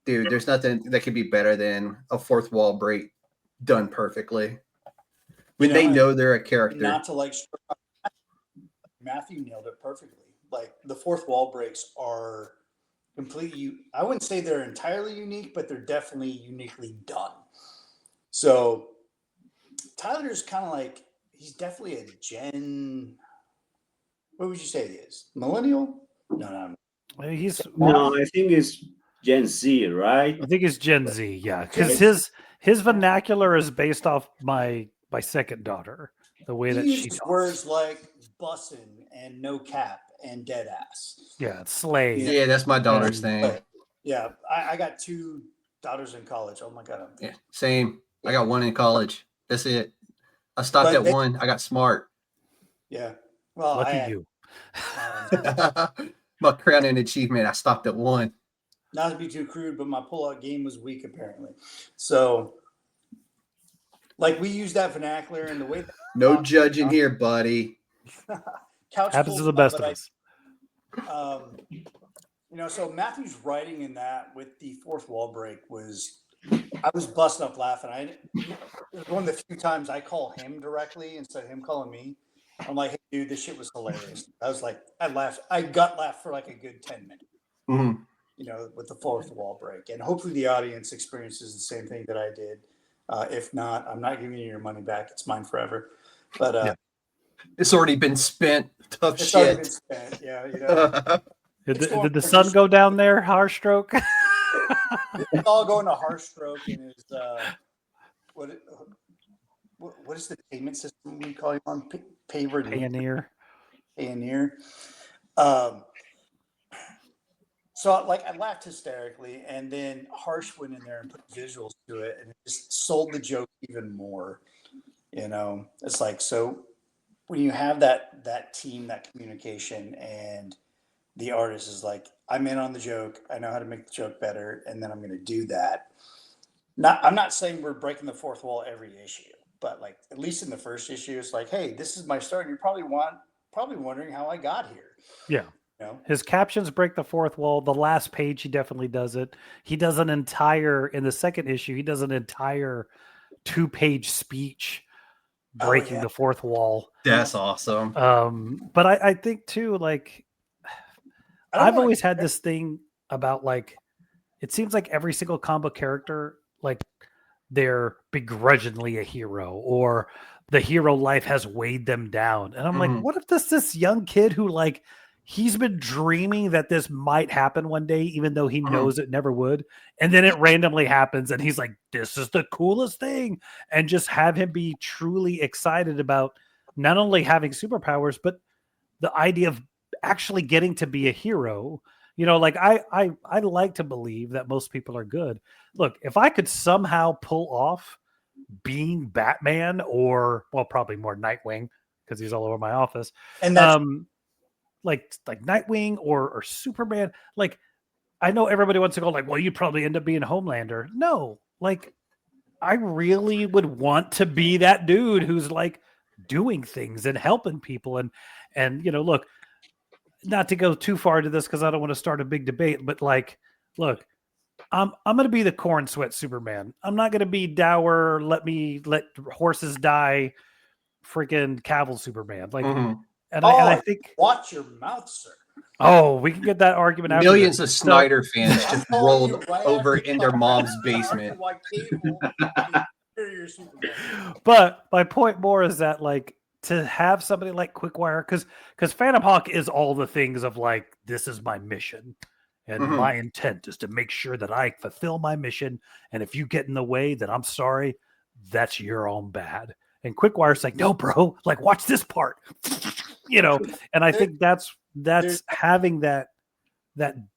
[SPEAKER 3] dude, there's nothing that could be better than a fourth wall break done perfectly. When they know they're a character.
[SPEAKER 4] Not to like Matthew nailed it perfectly. Like the fourth wall breaks are completely. I wouldn't say they're entirely unique, but they're definitely uniquely done. So Tyler's kind of like, he's definitely a Gen. What would you say he is? Millennial? No.
[SPEAKER 6] No, I think it's Gen Z, right?
[SPEAKER 5] I think it's Gen Z, yeah, because his vernacular is based off my second daughter, the way that
[SPEAKER 4] He
[SPEAKER 5] she
[SPEAKER 4] uses
[SPEAKER 5] talks.
[SPEAKER 4] words like bussin' and no cap and dead ass.
[SPEAKER 5] Yeah, it's slay.
[SPEAKER 3] Yeah, that's my daughter's thing.
[SPEAKER 4] Yeah, I got 2 daughters in college. Oh my god.
[SPEAKER 3] Yeah, same. I got one in college. That's it. I stopped at one. I got smart.
[SPEAKER 4] Yeah. Well,
[SPEAKER 5] Lucky you.
[SPEAKER 3] My crowning achievement, I stopped at one.
[SPEAKER 4] Not to be too crude, but my pull-out game was weak apparently. So, like, we use that vernacular and the way that
[SPEAKER 3] No judging here, buddy.
[SPEAKER 4] couch
[SPEAKER 5] Happens to
[SPEAKER 4] pulls
[SPEAKER 5] the
[SPEAKER 4] up,
[SPEAKER 5] best
[SPEAKER 4] but
[SPEAKER 5] of us.
[SPEAKER 4] So Matthew's writing in that with the fourth wall break I was busting up laughing. It was one of the few times I call him directly instead of him calling me. I'm like, hey, dude, this shit was hilarious. I was like, I laughed. I gut laughed for like a good 10 minutes, with the fourth wall break. And hopefully the audience experiences the same thing that I did. If not, I'm not giving you your money back. It's mine forever. But
[SPEAKER 3] it's already been spent. Tough
[SPEAKER 4] it's
[SPEAKER 3] shit.
[SPEAKER 4] already been spent. Yeah,
[SPEAKER 5] Did the sun go down there, Harshstroke?
[SPEAKER 4] It's all going to Harshstroke and his what is the payment system we call him on?
[SPEAKER 5] Pioneer.
[SPEAKER 4] So like I laughed hysterically, and then Harsh went in there and put visuals to it, and it just sold the joke even more. It's like, so when you have that team, that communication, and the artist is like, I'm in on the joke. I know how to make the joke better, and then I'm going to do that. I'm not saying we're breaking the fourth wall every issue, but like at least in the first issue, it's like, hey, this is my story. You're probably wondering how I got here.
[SPEAKER 5] Yeah. His captions break the fourth wall. The last page, he definitely does it. He does in the second issue, he does an entire 2-page speech breaking the fourth wall.
[SPEAKER 3] That's awesome.
[SPEAKER 5] But I think too, like, I've always had this thing about, like, it seems like every single comic character, like, they're begrudgingly a hero, or the hero life has weighed them down. And I'm like, what if this young kid who, like, he's been dreaming that this might happen one day, even though he knows it never would. And then it randomly happens. And he's like, this is the coolest thing. And just have him be truly excited about not only having superpowers, but the idea of actually getting to be a hero. Like I like to believe that most people are good. Look, if I could somehow pull off being Batman, or, well, probably more Nightwing, because he's all over my office. And that's like Nightwing or Superman. Like, I know everybody wants to go like, well, you'd probably end up being Homelander. No, like, I really would want to be that dude who's like doing things and helping people. And look, not to go too far into this because I don't want to start a big debate, but like, look, I'm going to be the corn sweat Superman. I'm not going to be dour, let horses die, freaking Cavill Superman. Like, and I think,
[SPEAKER 4] watch your mouth, sir.
[SPEAKER 5] Oh, we can get that argument out.
[SPEAKER 3] Millions of Snyder fans just rolled over in their mom's basement.
[SPEAKER 5] But my point more is that, like, to have somebody like Quickwire, because Phantom Hawk is all the things of like, this is my mission. And my intent is to make sure that I fulfill my mission. And if you get in the way, then I'm sorry. That's your own bad. And Quickwire's like, no, bro, like, watch this part. And I think that's having that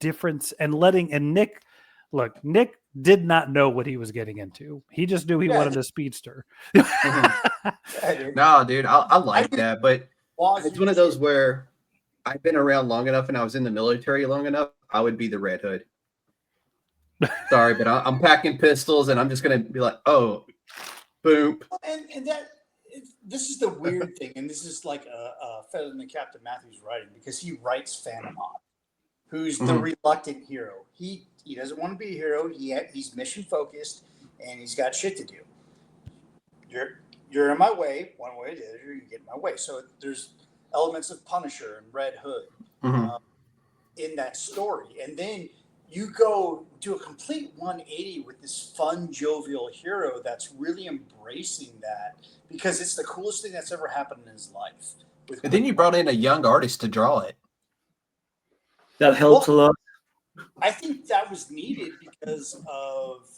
[SPEAKER 5] difference and Nick did not know what he was getting into. He just knew he wanted a speedster.
[SPEAKER 3] No, dude, I like that, but it's one of those where I've been around long enough and I was in the military long enough. I would be the Red Hood. Sorry, but I'm packing pistols and I'm just gonna be like, oh, boom.
[SPEAKER 4] And this is the weird thing, and this is like a feather in the cap to Matthew's writing, because he writes Phantom Hawk, who's the reluctant hero. He doesn't want to be a hero. He's mission focused, and he's got shit to do. You're in my way. One way or the other, you get in my way. So there's elements of Punisher and Red Hood in that story, and then you go do a complete 180 with this fun, jovial hero that's really embracing that because it's the coolest thing that's ever happened in his life.
[SPEAKER 3] And then you brought in a young artist to draw it.
[SPEAKER 6] That helps a lot.
[SPEAKER 4] I think that was needed because of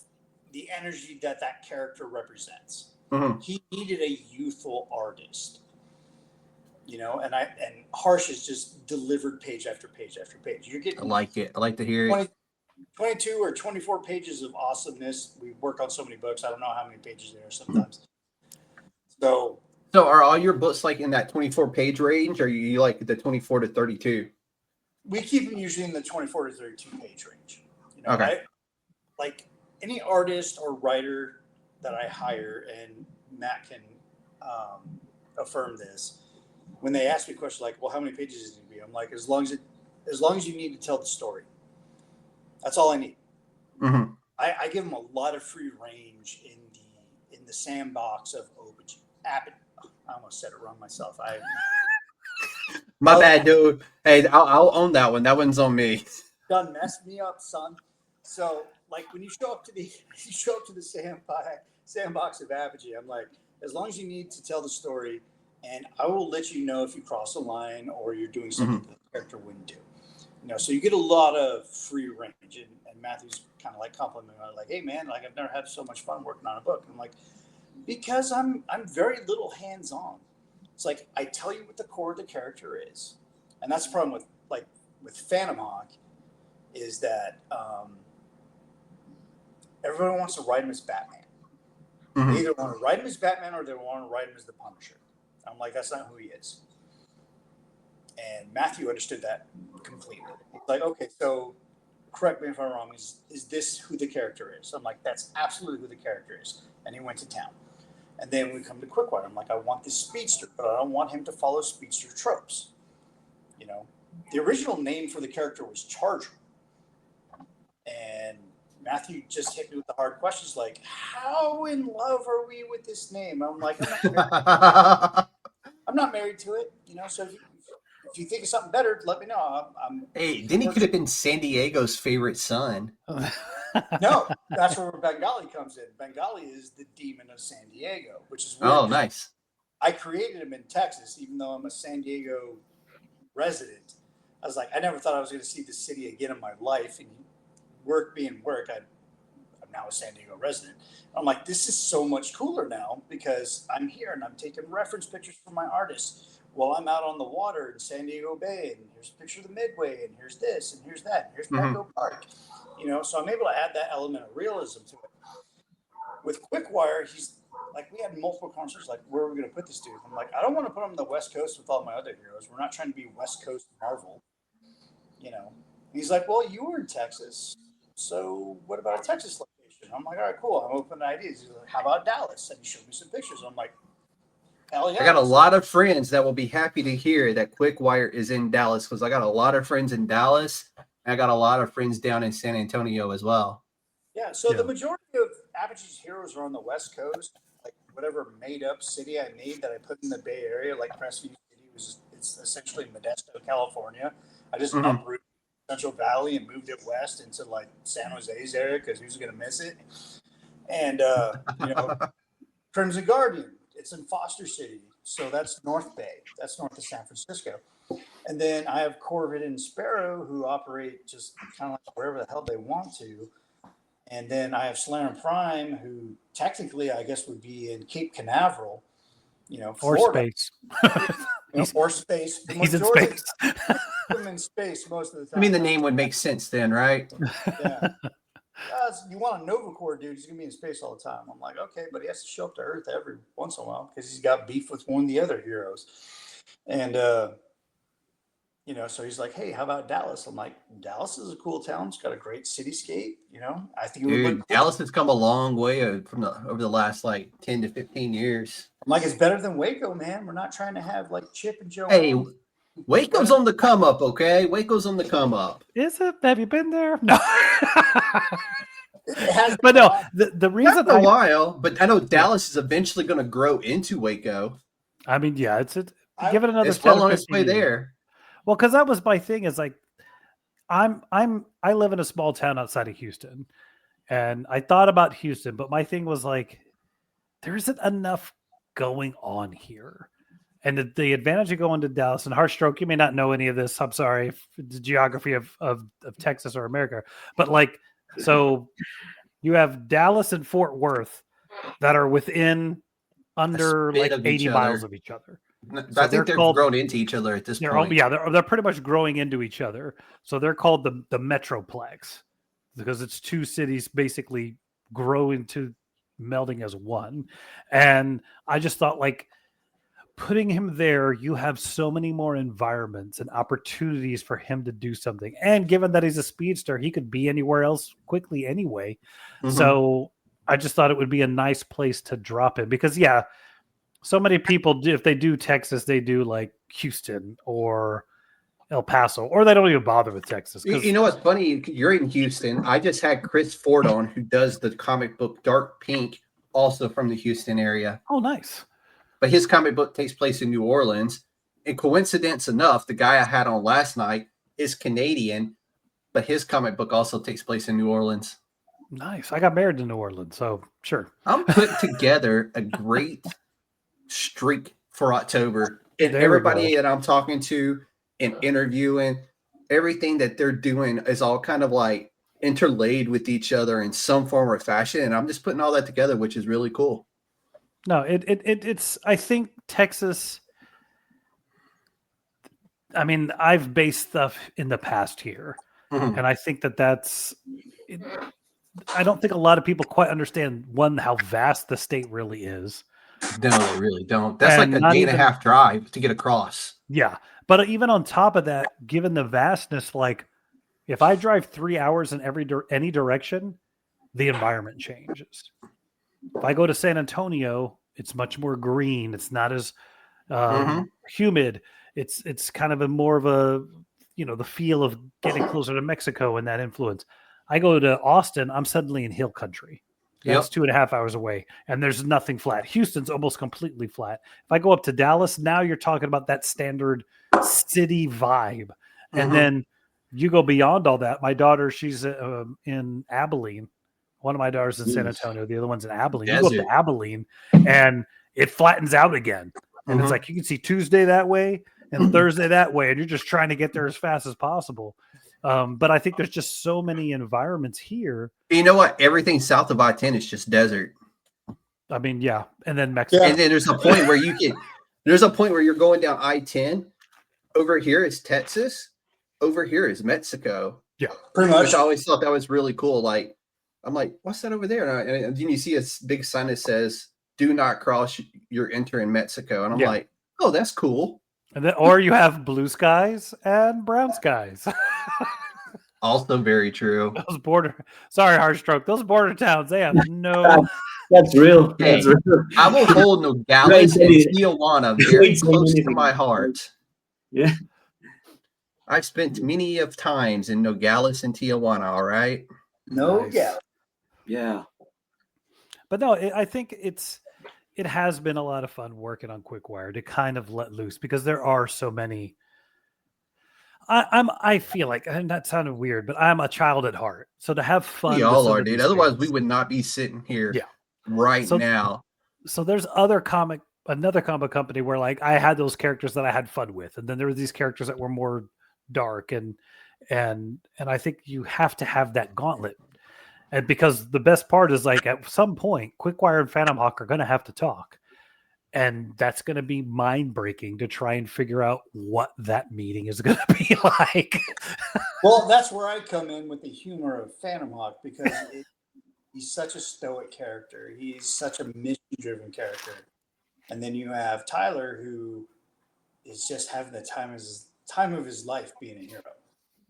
[SPEAKER 4] the energy that character represents.
[SPEAKER 3] Mm-hmm.
[SPEAKER 4] He needed a youthful artist, and Harsh has just delivered page after page after page. You're getting
[SPEAKER 3] I like it. I like to hear it.
[SPEAKER 4] 22 or 24 pages of awesomeness. We work on so many books. I don't know how many pages there are sometimes. So
[SPEAKER 3] are all your books like in that 24 page range, or are you like the 24 to 32?
[SPEAKER 4] We keep them usually in the 24 to 32 page range.
[SPEAKER 3] Okay.
[SPEAKER 4] Like any artist or writer that I hire, and Matt can affirm this, when they ask me questions like, well, how many pages is it going to be? I'm like, as long as you need to tell the story. That's all I need.
[SPEAKER 3] Mm-hmm.
[SPEAKER 4] I give them a lot of free range in the sandbox of Apogee. I almost said it wrong myself.
[SPEAKER 3] My bad, dude. Hey, I'll own that one. That one's on me.
[SPEAKER 4] Done messed me up, son. So, like, when you show up to the sandbox of Apogee, I'm like, as long as you need to tell the story, and I will let you know if you cross a line or you're doing something that the character wouldn't do. So you get a lot of free range, and Matthew's kind of like complimenting me, like, hey man, like I've never had so much fun working on a book. I'm like, because I'm very little hands-on. It's like I tell you what the core of the character is, and that's the problem with Phantom Hawk, is that everyone wants to write him as Batman.
[SPEAKER 3] Mm-hmm.
[SPEAKER 4] They either want to write him as Batman or they want to write him as the Punisher. I'm like, that's not who he is. And Matthew understood that completely. He's like, okay, so correct me if I'm wrong. Is this who the character is? I'm like, that's absolutely who the character is. And he went to town. And then we come to Quickwire. I'm like, I want this speedster, but I don't want him to follow speedster tropes. The original name for the character was Charger. And Matthew just hit me with the hard questions like, how in love are we with this name? I'm like, I'm not married to it. So if you think of something better, let me know.
[SPEAKER 3] Hey, then he could have been San Diego's favorite son.
[SPEAKER 4] No, that's where Bengali comes in. Bengali is the demon of San Diego, which is weird.
[SPEAKER 3] Oh, nice.
[SPEAKER 4] I created him in Texas, even though I'm a San Diego resident. I was like, I never thought I was going to see the city again in my life. And work being work, I'm now a San Diego resident. I'm like, this is so much cooler now because I'm here and I'm taking reference pictures for my artists while I'm out on the water in San Diego Bay. And here's a picture of the Midway, and here's this, and here's that, and here's Mango Park. So I'm able to add that element of realism to it. With Quickwire, he's like, we had multiple conversations, like, where are we going to put this dude? I'm like, I don't want to put him on the West Coast with all my other heroes. We're not trying to be West Coast Marvel, And he's like, well, you were in Texas, so what about a Texas location? I'm like, all right, cool. I'm open to ideas. He's like, how about Dallas? And he showed me some pictures. I'm like, hell yeah.
[SPEAKER 3] I got a lot of friends that will be happy to hear that Quickwire is in Dallas, because I got a lot of friends in Dallas. And I got a lot of friends down in San Antonio as well.
[SPEAKER 4] Yeah, so the majority of Apogee's heroes are on the West Coast. Like whatever made-up city I made that I put in the Bay Area, like Crestview City, it's essentially Modesto, California. I just uprooted Central Valley and moved it west into like San Jose's area because who's going to miss it? And Crimson Guardian, it's in Foster City, so that's North Bay. That's north of San Francisco. And then I have Corvid and Sparrow who operate just kind of like wherever the hell they want to. And then I have Solarin Prime, who technically I guess would be in Cape Canaveral,
[SPEAKER 5] or
[SPEAKER 4] Florida.
[SPEAKER 5] space.
[SPEAKER 4] Or space.
[SPEAKER 5] He's in space.
[SPEAKER 4] I'm in space most of the time.
[SPEAKER 3] I mean, the name would make sense then, right?
[SPEAKER 4] Yeah. You want a Nova Corps dude, he's going to be in space all the time. I'm like, okay, but he has to show up to Earth every once in a while because he's got beef with one of the other heroes. And, so he's like, hey, how about Dallas? I'm like, Dallas is a cool town. It's got a great cityscape. I think it would look cool.
[SPEAKER 3] Dallas has come a long way over the last like 10 to 15 years.
[SPEAKER 4] I'm like, it's better than Waco, man. We're not trying to have like Chip and Joe.
[SPEAKER 3] Hey, Waco's on the come up, okay? Waco's on the come up.
[SPEAKER 5] Is it? Have you been there? No.
[SPEAKER 4] But
[SPEAKER 5] no, the reason
[SPEAKER 3] Not for a while, but I know Dallas is eventually going to grow into Waco.
[SPEAKER 5] I mean, yeah, give it another.
[SPEAKER 3] It's well on its way there.
[SPEAKER 5] Well, because that was my thing. Is like, I live in a small town outside of Houston, and I thought about Houston, but my thing was like, there isn't enough going on here. And the advantage of going to Dallas and Harshstroke, you may not know any of this. I'm sorry, if the geography of Texas or America, but like, so you have Dallas and Fort Worth that are within under like 80 miles of each other.
[SPEAKER 3] So I think they're grown into each other at this point.
[SPEAKER 5] They're pretty much growing into each other. So they're called the Metroplex because it's two cities basically grow into melding as one. And I just thought, like, putting him there, you have so many more environments and opportunities for him to do something. And given that he's a speedster, he could be anywhere else quickly anyway. Mm-hmm. So I just thought it would be a nice place to drop him because, yeah, so many people, if they do Texas, they do like Houston or El Paso, or they don't even bother with Texas.
[SPEAKER 3] You know what's funny? You're in Houston. I just had Chris Ford on, who does the comic book Dark Pink, also from the Houston area.
[SPEAKER 5] Oh, nice.
[SPEAKER 3] But his comic book takes place in New Orleans. And coincidence enough, the guy I had on last night is Canadian, but his comic book also takes place in New Orleans.
[SPEAKER 5] Nice. I got married in New Orleans, so sure.
[SPEAKER 3] I'm putting together a great streak for October. And everybody that I'm talking to and interviewing, everything that they're doing is all kind of like interlaid with each other in some form or fashion. And I'm just putting all that together, which is really cool.
[SPEAKER 5] No, it's I think Texas, I mean, I've based stuff in the past here. Mm-hmm. And I think that's I don't think a lot of people quite understand, one, how vast the state really is.
[SPEAKER 3] No, they really don't. That's like a day and a half drive to get across.
[SPEAKER 5] Yeah. But even on top of that, given the vastness, like if I drive 3 hours in any direction, the environment changes. If I go to San Antonio, it's much more green. It's not as humid. It's kind of more of a, the feel of getting closer to Mexico and that influence. I go to Austin, I'm suddenly in hill country. That's 2.5 hours away, and there's nothing flat. Houston's almost completely flat. If I go up to Dallas, now you're talking about that standard city vibe. And then you go beyond all that. My daughter, she's in Abilene. One of my daughters in San Antonio. The other one's in Abilene. You go up to Abilene, and it flattens out again. And it's like you can see Tuesday that way and Thursday that way, and you're just trying to get there as fast as possible. But I think there's just so many environments here.
[SPEAKER 3] You know what? Everything south of I-10 is just desert.
[SPEAKER 5] I mean, yeah. And then Mexico.
[SPEAKER 3] And then there's a point where there's a point where you're going down I-10. Over here is Texas. Over here is Mexico.
[SPEAKER 5] Yeah.
[SPEAKER 3] Pretty much. Which I always thought that was really cool. Like, I'm like, what's that over there? And then you see a big sign that says, "Do not cross. You're entering Mexico." And I'm like, oh, that's cool.
[SPEAKER 5] And then, or you have blue skies and brown skies.
[SPEAKER 3] Also very true.
[SPEAKER 5] Sorry, Harshstroke. Those border towns, they have no.
[SPEAKER 6] That's real.
[SPEAKER 3] Hey,
[SPEAKER 6] that's real.
[SPEAKER 3] I will hold Nogales and Tijuana very close to my heart.
[SPEAKER 6] Yeah.
[SPEAKER 3] I've spent many of times in Nogales and Tijuana. All right.
[SPEAKER 4] Nice.
[SPEAKER 6] Yeah.
[SPEAKER 5] But no, I think it has been a lot of fun working on Quickwire to kind of let loose because there are so many. I feel like, and that sounded weird, but I'm a child at heart. So to have fun.
[SPEAKER 3] We all are, dude. Otherwise, we would not be sitting here now. So
[SPEAKER 5] there's another comic company where like I had those characters that I had fun with. And then there were these characters that were more dark and I think you have to have that gauntlet. And because the best part is like at some point, Quickwire and Phantom Hawk are going to have to talk. And that's going to be mind breaking to try and figure out what that meeting is going to be like.
[SPEAKER 4] Well, that's where I come in with the humor of Phantom Hawk because he's such a stoic character. He's such a mission driven character. And then you have Tyler, who is just having the time of his life being a hero.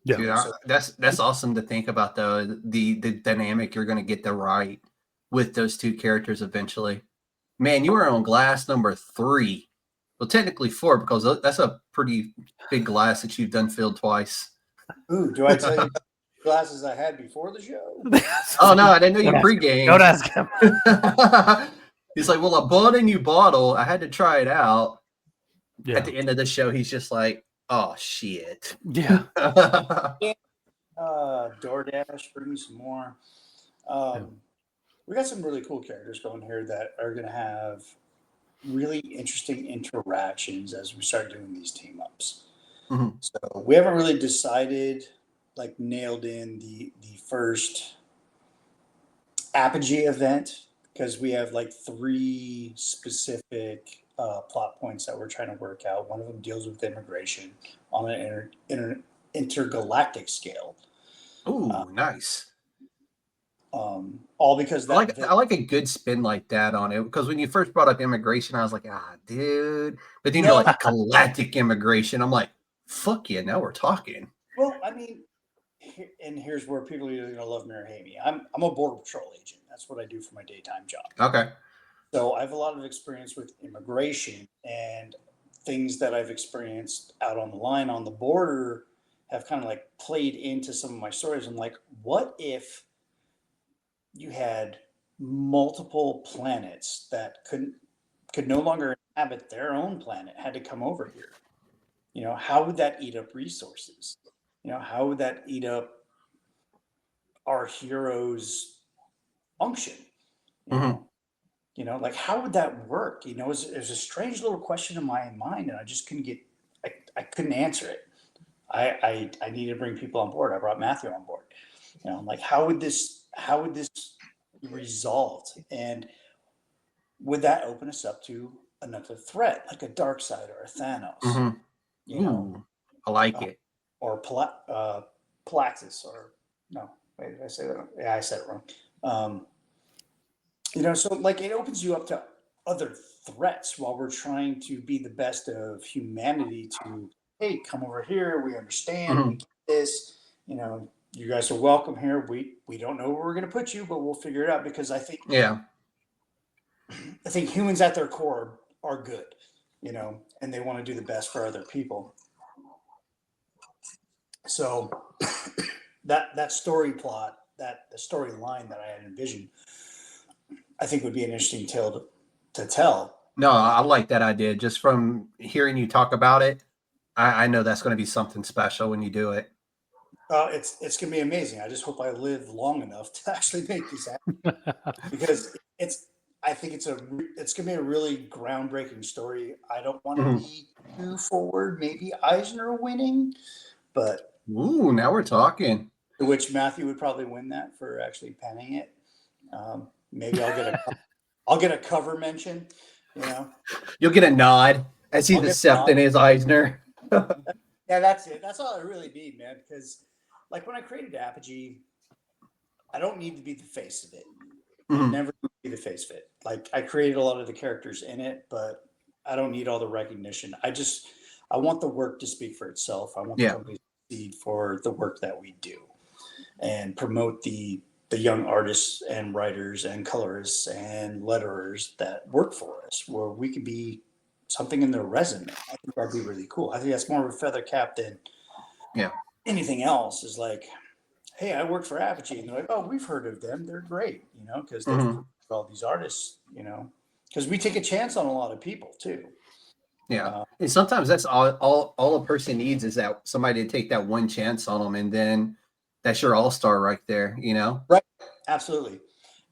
[SPEAKER 3] Yeah, dude, that's awesome to think about though. The dynamic you're going to get to write with those two characters eventually. Man, you were on glass number 3. Well, technically 4 because that's a pretty big glass that you've done filled twice.
[SPEAKER 4] Ooh, do I tell you the glasses I had before the show?
[SPEAKER 3] Oh no, I didn't know you pregame.
[SPEAKER 5] Don't ask him.
[SPEAKER 3] He's like, well, I bought a new bottle. I had to try it out. Yeah. At the end of the show, he's just like, oh shit.
[SPEAKER 5] Yeah.
[SPEAKER 4] DoorDash, bring me some more. We got some really cool characters going here that are going to have really interesting interactions as we start doing these team ups.
[SPEAKER 3] Mhm.
[SPEAKER 4] So we haven't really decided, like nailed in the first Apogee event, because we have like 3 specific plot points that we're trying to work out. One of them deals with immigration on an intergalactic scale.
[SPEAKER 3] Ooh, nice.
[SPEAKER 4] All because
[SPEAKER 3] I like a good spin like that on it, because when you first brought up immigration, I was like, dude. But then you're like galactic immigration. I'm like, fuck yeah, now we're talking.
[SPEAKER 4] Well, I mean, and here's where people are either gonna love me or hate me. I'm a border patrol agent. That's what I do for my daytime job.
[SPEAKER 3] Okay.
[SPEAKER 4] So I have a lot of experience with immigration, and things that I've experienced out on the line on the border have kind of like played into some of my stories. I'm like, what if you had multiple planets that could no longer inhabit their own planet, had to come over here? You know, how would that eat up resources? You know, how would that eat up our heroes' function? You know, like how would that work? You know, it was a strange little question in my mind, and I just couldn't I couldn't answer it. I needed to bring people on board. I brought Matthew on board. You know, I'm like, how would this be resolved? And would that open us up to another threat, like a dark side or a Thanos? You know,
[SPEAKER 3] I like it.
[SPEAKER 4] Or Palaxis, or no, wait, did I say that? Yeah, I said it wrong. You know, so like it opens you up to other threats while we're trying to be the best of humanity to, hey, come over here. We understand. We get this. You know, you guys are welcome here. We don't know where we're going to put you, but we'll figure it out, because I think humans at their core are good, you know, and they want to do the best for other people. So that story plot, the storyline that I had envisioned, I think would be an interesting tale to tell.
[SPEAKER 3] No, I like that idea. Just from hearing you talk about it, I know that's going to be something special when you do it.
[SPEAKER 4] It's going to be amazing. I just hope I live long enough to actually make this happen, because I think it's going to be a really groundbreaking story. I don't want to be too forward, maybe Eisner winning, but
[SPEAKER 3] ooh, now we're talking.
[SPEAKER 4] Which Matthew would probably win that for actually penning it. Maybe I'll get a cover mention. You know,
[SPEAKER 3] you'll get a nod as he's accepting his Eisner.
[SPEAKER 4] Yeah, that's it. That's all I really need, man. Because like when I created Apogee, I don't need to be the face of it. I never be the face of it. Like I created a lot of the characters in it, but I don't need all the recognition. I want the work to speak for itself. I want the company to succeed for the work that we do, and promote the young artists and writers and colorists and letterers that work for us, where we could be something in their resume. I think that'd be really cool. I think that's more of a feather cap than anything else. Is like, hey, I work for Apogee, and they're like, oh, we've heard of them. They're great, you know, because they've all these artists, you know, because we take a chance on a lot of people too.
[SPEAKER 3] Yeah, and sometimes that's all a person needs, is that somebody to take that one chance on them, and then that's your all-star right there, you know?
[SPEAKER 4] Right, absolutely.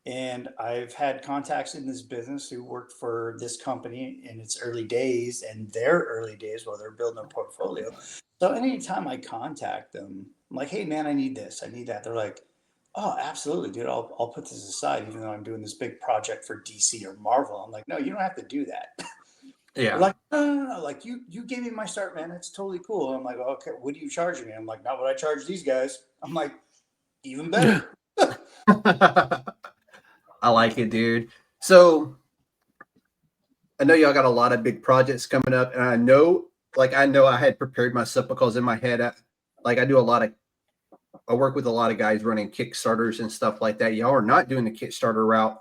[SPEAKER 4] And I've had contacts in this business who worked for this company in its early days and their early days while they're building a portfolio. So anytime I contact them, I'm like, hey, man, I need this, I need that. They're like, oh, absolutely, dude. I'll put this aside, even though I'm doing this big project for DC or Marvel. I'm like, no, you don't have to do that.
[SPEAKER 3] Yeah.
[SPEAKER 4] They're like, no. Like you gave me my start, man. It's totally cool. I'm like, okay, what do you charge me? I'm like, not what I charge these guys. I'm like, even better.
[SPEAKER 3] I like it, dude. So I know y'all got a lot of big projects coming up, and I know I had prepared myself, because in my head, I work with a lot of guys running Kickstarters and stuff like that. Y'all are not doing the Kickstarter route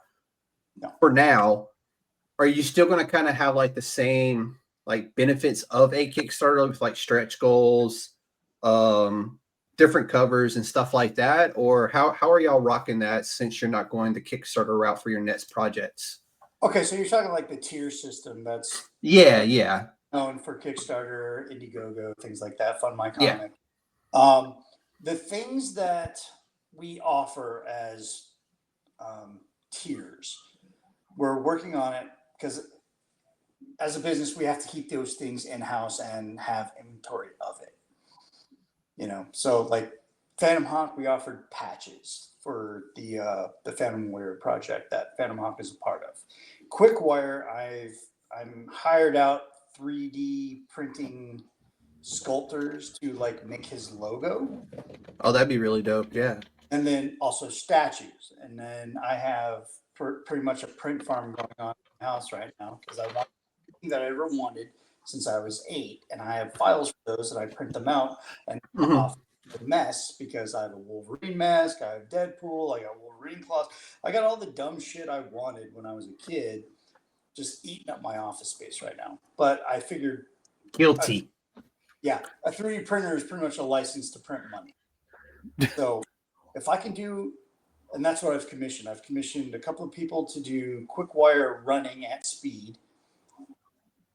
[SPEAKER 3] for now. Are you still going to kind of have like the same like benefits of a Kickstarter with like stretch goals, different covers and stuff like that? Or how are y'all rocking that, since you're not going the Kickstarter route for your next projects?
[SPEAKER 4] Okay, so you're talking like the tier system that's
[SPEAKER 3] yeah
[SPEAKER 4] known for Kickstarter, Indiegogo, things like that. Fund My Comic. the things that we offer as tiers, we're working on it because as a business, we have to keep those things in-house and have inventory of it. So like Phantom Hawk, we offered patches for the Phantom Warrior project that Phantom Hawk is a part of. Quickwire, I'm hired out 3D printing sculptors to like make his logo.
[SPEAKER 3] Oh, that'd be really dope. Yeah.
[SPEAKER 4] And then also statues. And then I have pretty much a print farm going on in the house right now because I want everything that I ever wanted since I was 8. And I have files for those and I print them out and off the mess because I have a Wolverine mask, I have Deadpool, I got Wolverine claws. I got all the dumb shit I wanted when I was a kid just eating up my office space right now. But I figured
[SPEAKER 3] Guilty.
[SPEAKER 4] a 3D printer is pretty much a license to print money. So if I can do, and that's what I've commissioned. I've commissioned a couple of people to do Quickwire running at speed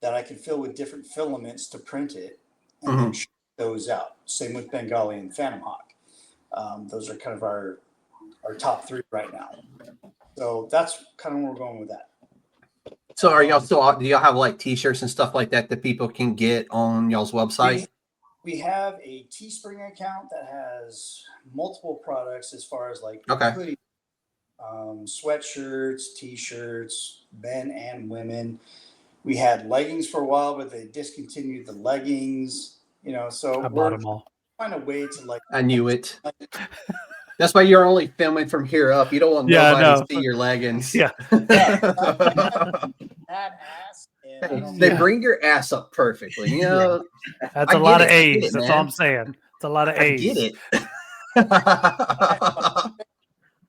[SPEAKER 4] that I can fill with different filaments to print it and then ship those out. Same with Bengali and Phantom Hawk. Those are kind of our top 3 right now. So that's kind of where we're going with that.
[SPEAKER 3] So are y'all still, do y'all have like t-shirts and stuff like that that people can get on y'all's website?
[SPEAKER 4] We have a Teespring account that has multiple products as far as like hoodies, sweatshirts, t-shirts, men and women. We had leggings for a while, but they discontinued the leggings, so
[SPEAKER 5] I bought them all.
[SPEAKER 4] Find a way to like.
[SPEAKER 3] I knew it. That's why you're only filming from here up. You don't want nobody to see your leggings.
[SPEAKER 5] Yeah.
[SPEAKER 4] That ass.
[SPEAKER 3] They bring your ass up perfectly.
[SPEAKER 5] That's a lot of A's. That's all I'm saying. It's a lot of A's.
[SPEAKER 3] I get it.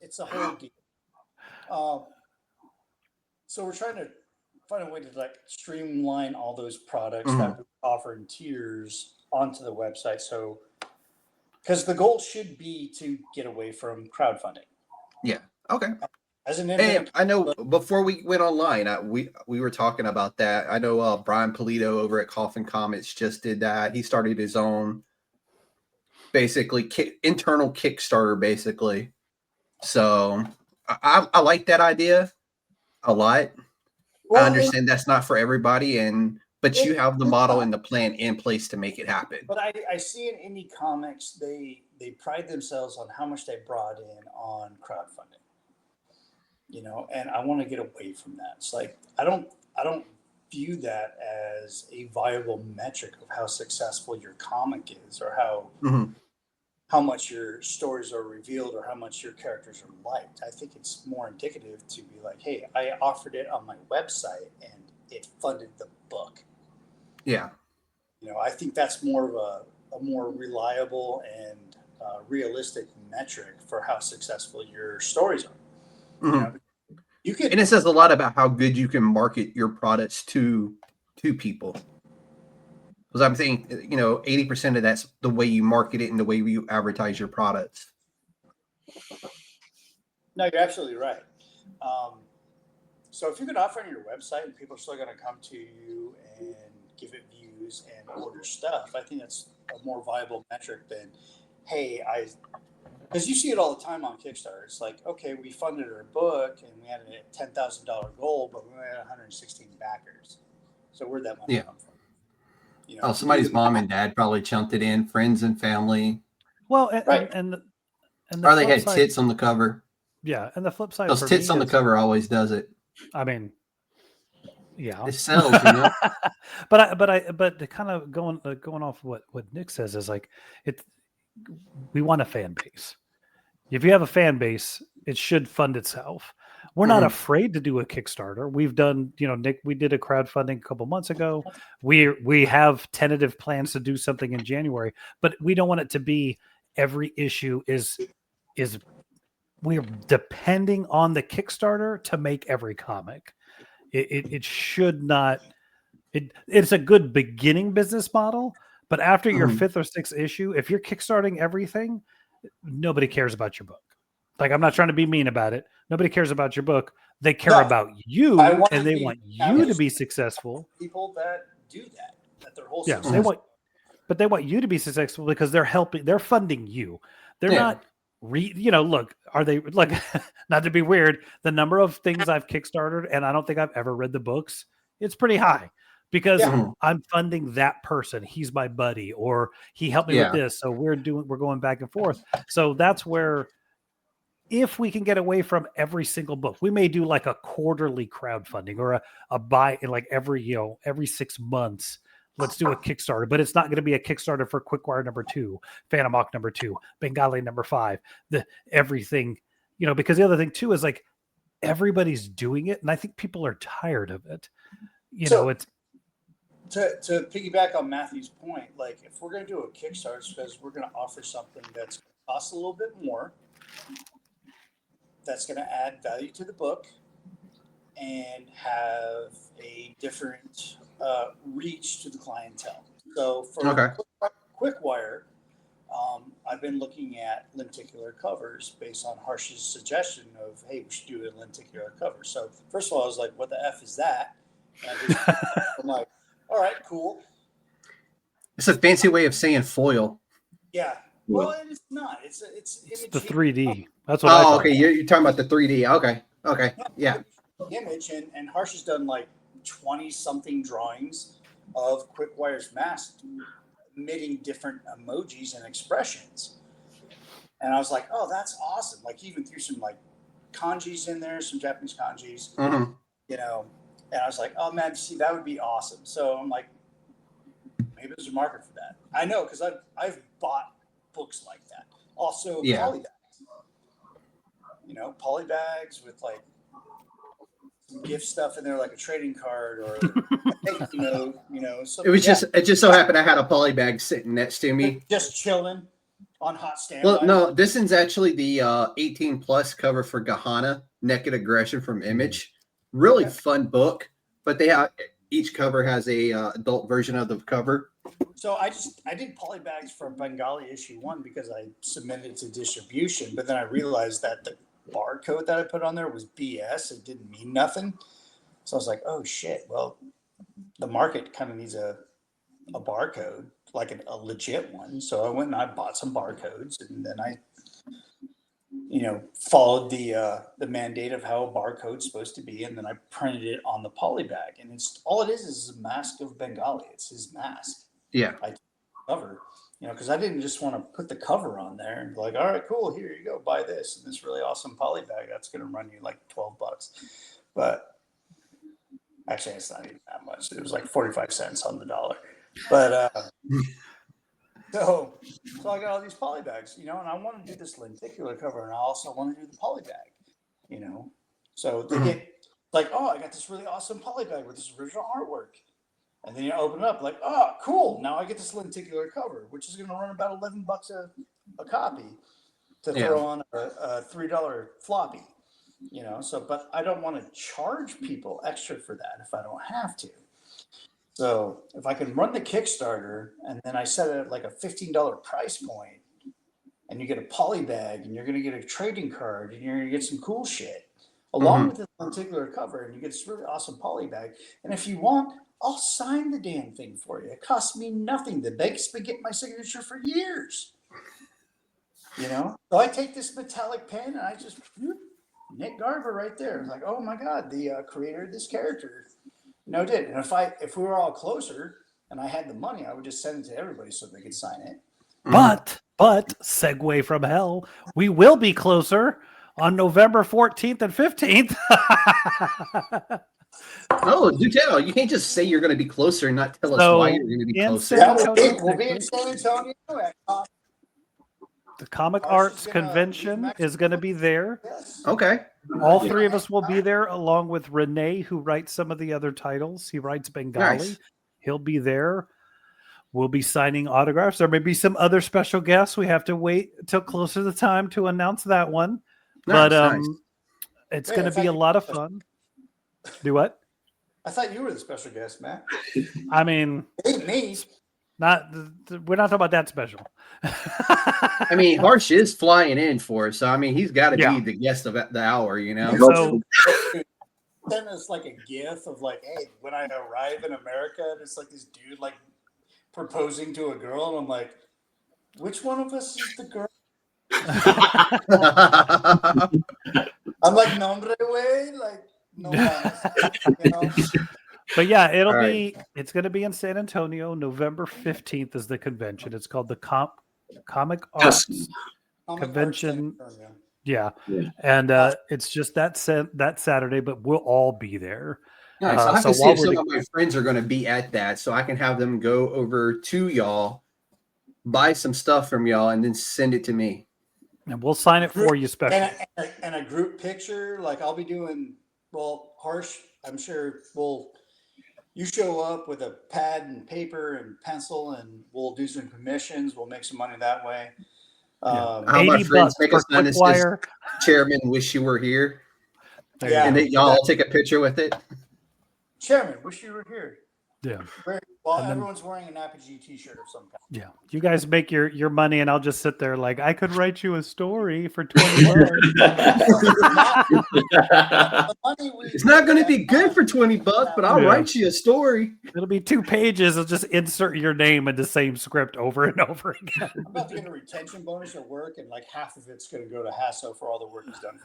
[SPEAKER 4] It's a whole deal. So we're trying to find a way to like streamline all those products that we offer in tiers onto the website. So, because the goal should be to get away from crowdfunding.
[SPEAKER 3] Yeah. Okay.
[SPEAKER 4] As an
[SPEAKER 3] and I know before we went online, we were talking about that. I know Brian Polito over at Comics just did that. He started his own, basically internal Kickstarter, basically. So I like that idea a lot. Well, I understand that's not for everybody, but you have the model and the plan in place to make it happen.
[SPEAKER 4] But I see in indie comics, they pride themselves on how much they brought in on crowdfunding. And I want to get away from that. It's like I don't view that as a viable metric of how successful your comic is, or how much your stories are revealed, or how much your characters are liked. I think it's more indicative to be like, hey, I offered it on my website and it funded the book.
[SPEAKER 3] Yeah.
[SPEAKER 4] I think that's more of a more reliable and realistic metric for how successful your stories are. You can,
[SPEAKER 3] and it says a lot about how good you can market your products to people. Because I'm thinking, 80% of that's the way you market it and the way you advertise your products.
[SPEAKER 4] No, you're absolutely right. So if you can offer on your website and people are still going to come to you and give it views and order stuff, I think that's a more viable metric than, hey, because you see it all the time on Kickstarter. It's like, okay, we funded our book and we had a $10,000 goal, but we had 116 backers. So where'd that money come from?
[SPEAKER 3] Somebody's mom and dad probably chunked it in, friends and family.
[SPEAKER 5] Well,
[SPEAKER 3] and or they had tits on the cover.
[SPEAKER 5] Yeah, and the flip side,
[SPEAKER 3] those tits on the cover always does it.
[SPEAKER 5] I mean, yeah,
[SPEAKER 3] it sells,
[SPEAKER 5] But kind of going off what Nick says is like we want a fan base. If you have a fan base, it should fund itself. We're not afraid to do a Kickstarter. We've done, Nick, we did a crowdfunding a couple months ago. We have tentative plans to do something in January, but we don't want it to be every issue is we're depending on the Kickstarter to make every comic. It should not. It's a good beginning business model, but after your 5th or 6th issue, if you're kickstarting everything, nobody cares about your book. Like, I'm not trying to be mean about it. Nobody cares about your book. They care about you, and they want you to be successful.
[SPEAKER 4] People that do that their whole
[SPEAKER 5] success. but they want you to be successful because they're funding you. They're
[SPEAKER 3] Yeah.
[SPEAKER 5] not look, are they like not to be weird, the number of things I've kickstarted and I don't think I've ever read the books, it's pretty high because
[SPEAKER 3] Yeah.
[SPEAKER 5] I'm funding that person. He's my buddy, or he helped me with this. So we're going back and forth. So that's where, if we can get away from every single book, we may do like a quarterly crowdfunding or a buy in like every 6 months. Let's do a Kickstarter, but it's not going to be a Kickstarter for Quickwire number 2, Phantom Hawk number 2, Bengali number 5, everything, because the other thing too is like everybody's doing it. And I think people are tired of it. It's
[SPEAKER 4] to piggyback on Matthew's point, like if we're going to do a Kickstarter, it's because we're going to offer something that's going to cost a little bit more, that's going to add value to the book and have a different reach to the clientele. So for Quickwire, I've been looking at lenticular covers based on Harsh's suggestion of, hey, we should do a lenticular cover. So first of all, I was like, what the F is that? And I'm like, all right, cool.
[SPEAKER 3] It's a fancy way of saying foil.
[SPEAKER 4] Yeah. Well, it's not. It's
[SPEAKER 5] the 3D. That's what I thought.
[SPEAKER 3] Okay. You're talking about the 3D. Okay. Yeah.
[SPEAKER 4] Image and Harsh has done like 20 something drawings of Quickwire's mask emitting different emojis and expressions. And I was like, oh, that's awesome. Like he even threw some like kanjis in there, some Japanese kanjis, and I was like, oh man, see, that would be awesome. So I'm like, maybe there's a market for that. I know, because I've bought books like that. Also polybags. Polybags with like some gift stuff in there, like a trading card or
[SPEAKER 3] it just so happened I had a polybag sitting next to me,
[SPEAKER 4] just chilling on hot standby.
[SPEAKER 3] Well, no, this is actually the 18 plus cover for Gahana, Naked Aggression from Image. Really fun book, but each cover has a adult version of the cover.
[SPEAKER 4] So I did polybags for Bengali issue 1 because I submitted it to distribution, but then I realized that the barcode that I put on there was BS. It didn't mean nothing. So I was like, oh shit. Well, the market kind of needs a barcode, like a legit one. So I went and I bought some barcodes, and then I, followed the mandate of how a barcode's supposed to be. And then I printed it on the polybag, and it's all it is a mask of Bengali. It's his mask.
[SPEAKER 3] Yeah.
[SPEAKER 4] I cover, because I didn't just want to put the cover on there and be like, all right, cool, here you go, buy this and this really awesome poly bag that's going to run you like $12. But actually, it's not even that much. It was like 45 cents on the dollar. But so I got all these poly bags, and I want to do this lenticular cover, and I also want to do the poly bag, So they get like, oh, I got this really awesome poly bag with this original artwork. And then you open it up like, oh, cool. Now I get this lenticular cover, which is going to run about $11 a copy to throw on a $3 floppy, So, but I don't want to charge people extra for that if I don't have to. So if I can run the Kickstarter and then I set it at like a $15 price point, and you get a poly bag, and you're going to get a trading card, and you're going to get some cool shit along with the lenticular cover, and you get this really awesome poly bag. And if you want, I'll sign the damn thing for you. It costs me nothing. The bank's been getting my signature for years. So I take this metallic pen and I just Nick Garber right there. It's like, oh my God, the creator of this character. Did. And if we were all closer and I had the money, I would just send it to everybody so they could sign it.
[SPEAKER 5] But segue from hell, we will be closer on November 14th and 15th.
[SPEAKER 3] Oh, do tell. You can't just say you're going to be closer and not tell us why you're going to be closer.
[SPEAKER 4] We'll be in San Antonio.
[SPEAKER 5] The Comic Arts Convention is going to be there.
[SPEAKER 4] Yes.
[SPEAKER 3] Okay.
[SPEAKER 5] All three of us will be there, along with Renee, who writes some of the other titles. He writes Bengali.
[SPEAKER 3] Nice.
[SPEAKER 5] He'll be there. We'll be signing autographs. There may be some other special guests. We have to wait till closer to the time to announce that one. Nice. It's going to be a lot of fun. Do what?
[SPEAKER 4] I thought you were the special guest, Matt.
[SPEAKER 5] I mean,
[SPEAKER 4] me.
[SPEAKER 5] We're not talking about that special.
[SPEAKER 3] I mean, Harsh is flying in for us, so he's got to be the guest of the hour,
[SPEAKER 5] So,
[SPEAKER 4] send us like a gif of like, hey, when I arrive in America, and it's like this dude like proposing to a girl, and I'm like, which one of us is the girl? I'm like, nombre way, like, no mames, you know.
[SPEAKER 5] But yeah,
[SPEAKER 3] All right.
[SPEAKER 5] it's going to be in San Antonio. November 15th is the convention. It's called the Comic Arts
[SPEAKER 4] Comic
[SPEAKER 5] Convention.
[SPEAKER 4] Arts Center,
[SPEAKER 5] Yeah.
[SPEAKER 6] Yeah.
[SPEAKER 5] And it's just that Saturday, but we'll all be there.
[SPEAKER 3] Nice. I have
[SPEAKER 5] so
[SPEAKER 3] to see
[SPEAKER 5] while
[SPEAKER 3] if some of my friends are going to be at that, so I can have them go over to y'all, buy some stuff from y'all, and then send it to me.
[SPEAKER 5] And we'll sign it for you special.
[SPEAKER 4] and a group picture. Like I'll be doing. Well, Harsh, I'm sure you show up with a pad and paper and pencil, and we'll do some commissions. We'll make some money that way.
[SPEAKER 3] How about friends make a sign that says,
[SPEAKER 5] Quickwire.
[SPEAKER 3] Chairman, wish you were here.
[SPEAKER 4] Yeah.
[SPEAKER 3] And then y'all take a picture with it.
[SPEAKER 4] Chairman, wish you were here.
[SPEAKER 5] Yeah.
[SPEAKER 4] Well,
[SPEAKER 5] And then-
[SPEAKER 4] everyone's wearing an Apogee T-shirt of some kind.
[SPEAKER 5] Yeah. You guys make your money, and I'll just sit there like, I could write you a story for $20.
[SPEAKER 4] The money
[SPEAKER 3] It's not going to be good for $20, but I'll
[SPEAKER 5] Yeah.
[SPEAKER 3] write you a story.
[SPEAKER 5] It'll be 2 pages. I'll just insert your name in the same script over and over again.
[SPEAKER 4] I'm about to get a retention bonus at work, and like half of it's going to go to Jasso for all the work he's done.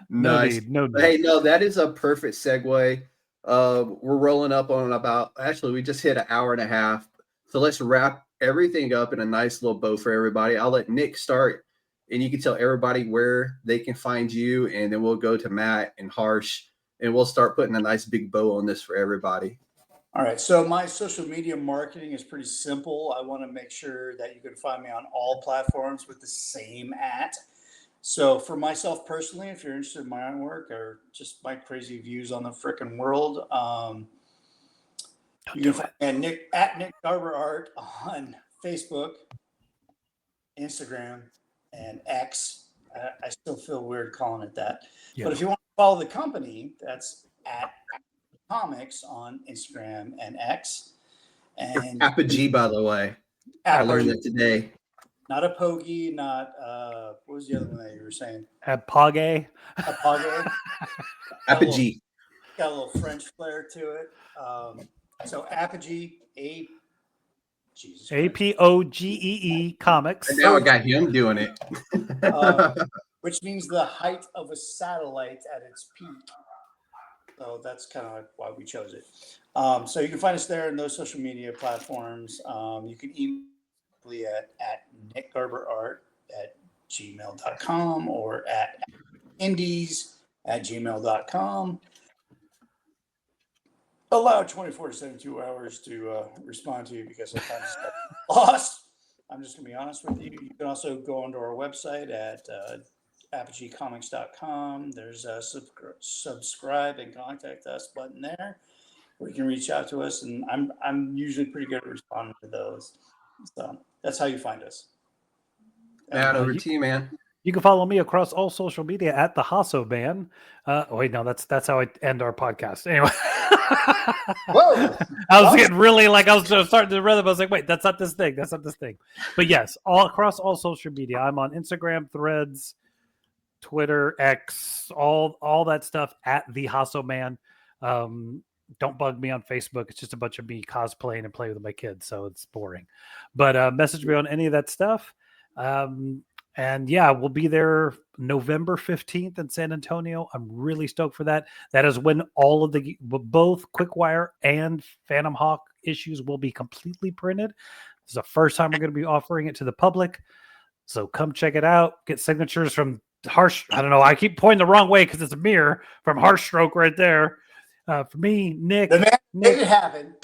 [SPEAKER 3] Nice.
[SPEAKER 5] No need.
[SPEAKER 3] Hey, no, that is a perfect segue. We're rolling up on actually, we just hit an hour and a half. So let's wrap everything up in a nice little bow for everybody. I'll let Nick start, and you can tell everybody where they can find you, and then we'll go to Matt and Harsh, and we'll start putting a nice big bow on this for everybody.
[SPEAKER 4] All right. So my social media marketing is pretty simple. I want to make sure that you can find me on all platforms with the same @ So for myself personally, if you're interested in my artwork or just my crazy views on the frickin' world, you can find me at Nick Garber Art on Facebook, Instagram, and X. I still feel weird calling it that.
[SPEAKER 5] Yeah.
[SPEAKER 4] But if you want to follow the company, that's at ComX on Instagram and X. And
[SPEAKER 3] Apogee, by the way. I learned that today.
[SPEAKER 4] Not Apogee, not what was the other one that you were saying?
[SPEAKER 5] Apogee.
[SPEAKER 4] Apogee.
[SPEAKER 3] Apogee.
[SPEAKER 4] Got a little French flair to it. So Apogee,
[SPEAKER 5] APOGEE Comics.
[SPEAKER 3] And now I got him doing it.
[SPEAKER 4] which means the height of a satellite at its peak. So that's kind of why we chose it. So you can find us there in those social media platforms. You can email at nickgarberart@gmail.com or at indies@gmail.com. Allow 24 to 72 hours to respond to you because sometimes it's lost. I'm just going to be honest with you. You can also go onto our website at apogeecomics.com. There's a subscribe and contact us button there where you can reach out to us. And I'm usually pretty good at responding to those. So that's how you find us.
[SPEAKER 3] Matt, over to you, man.
[SPEAKER 5] You can follow me across all social media at the Jasso Band. Wait, no, that's how I end our podcast. Anyway,
[SPEAKER 4] Whoa!
[SPEAKER 5] I was getting really I was starting to rhythm. I was like, wait, that's not this thing. That's not this thing. But yes, all across all social media. I'm on Instagram, Threads, Twitter, X, all that stuff at the Jasso Man. Don't bug me on Facebook. It's just a bunch of me cosplaying and playing with my kids, so it's boring. But message me on any of that stuff. And yeah, we'll be there November 15th in San Antonio. I'm really stoked for that. That is when all of both Quickwire and Phantom Hawk issues will be completely printed. This is the first time we're going to be offering it to the public. So come check it out. Get signatures from Harsh. I don't know. I keep pointing the wrong way because it's a mirror from Harshstroke right there. For me, Nick.
[SPEAKER 4] The man made it happen.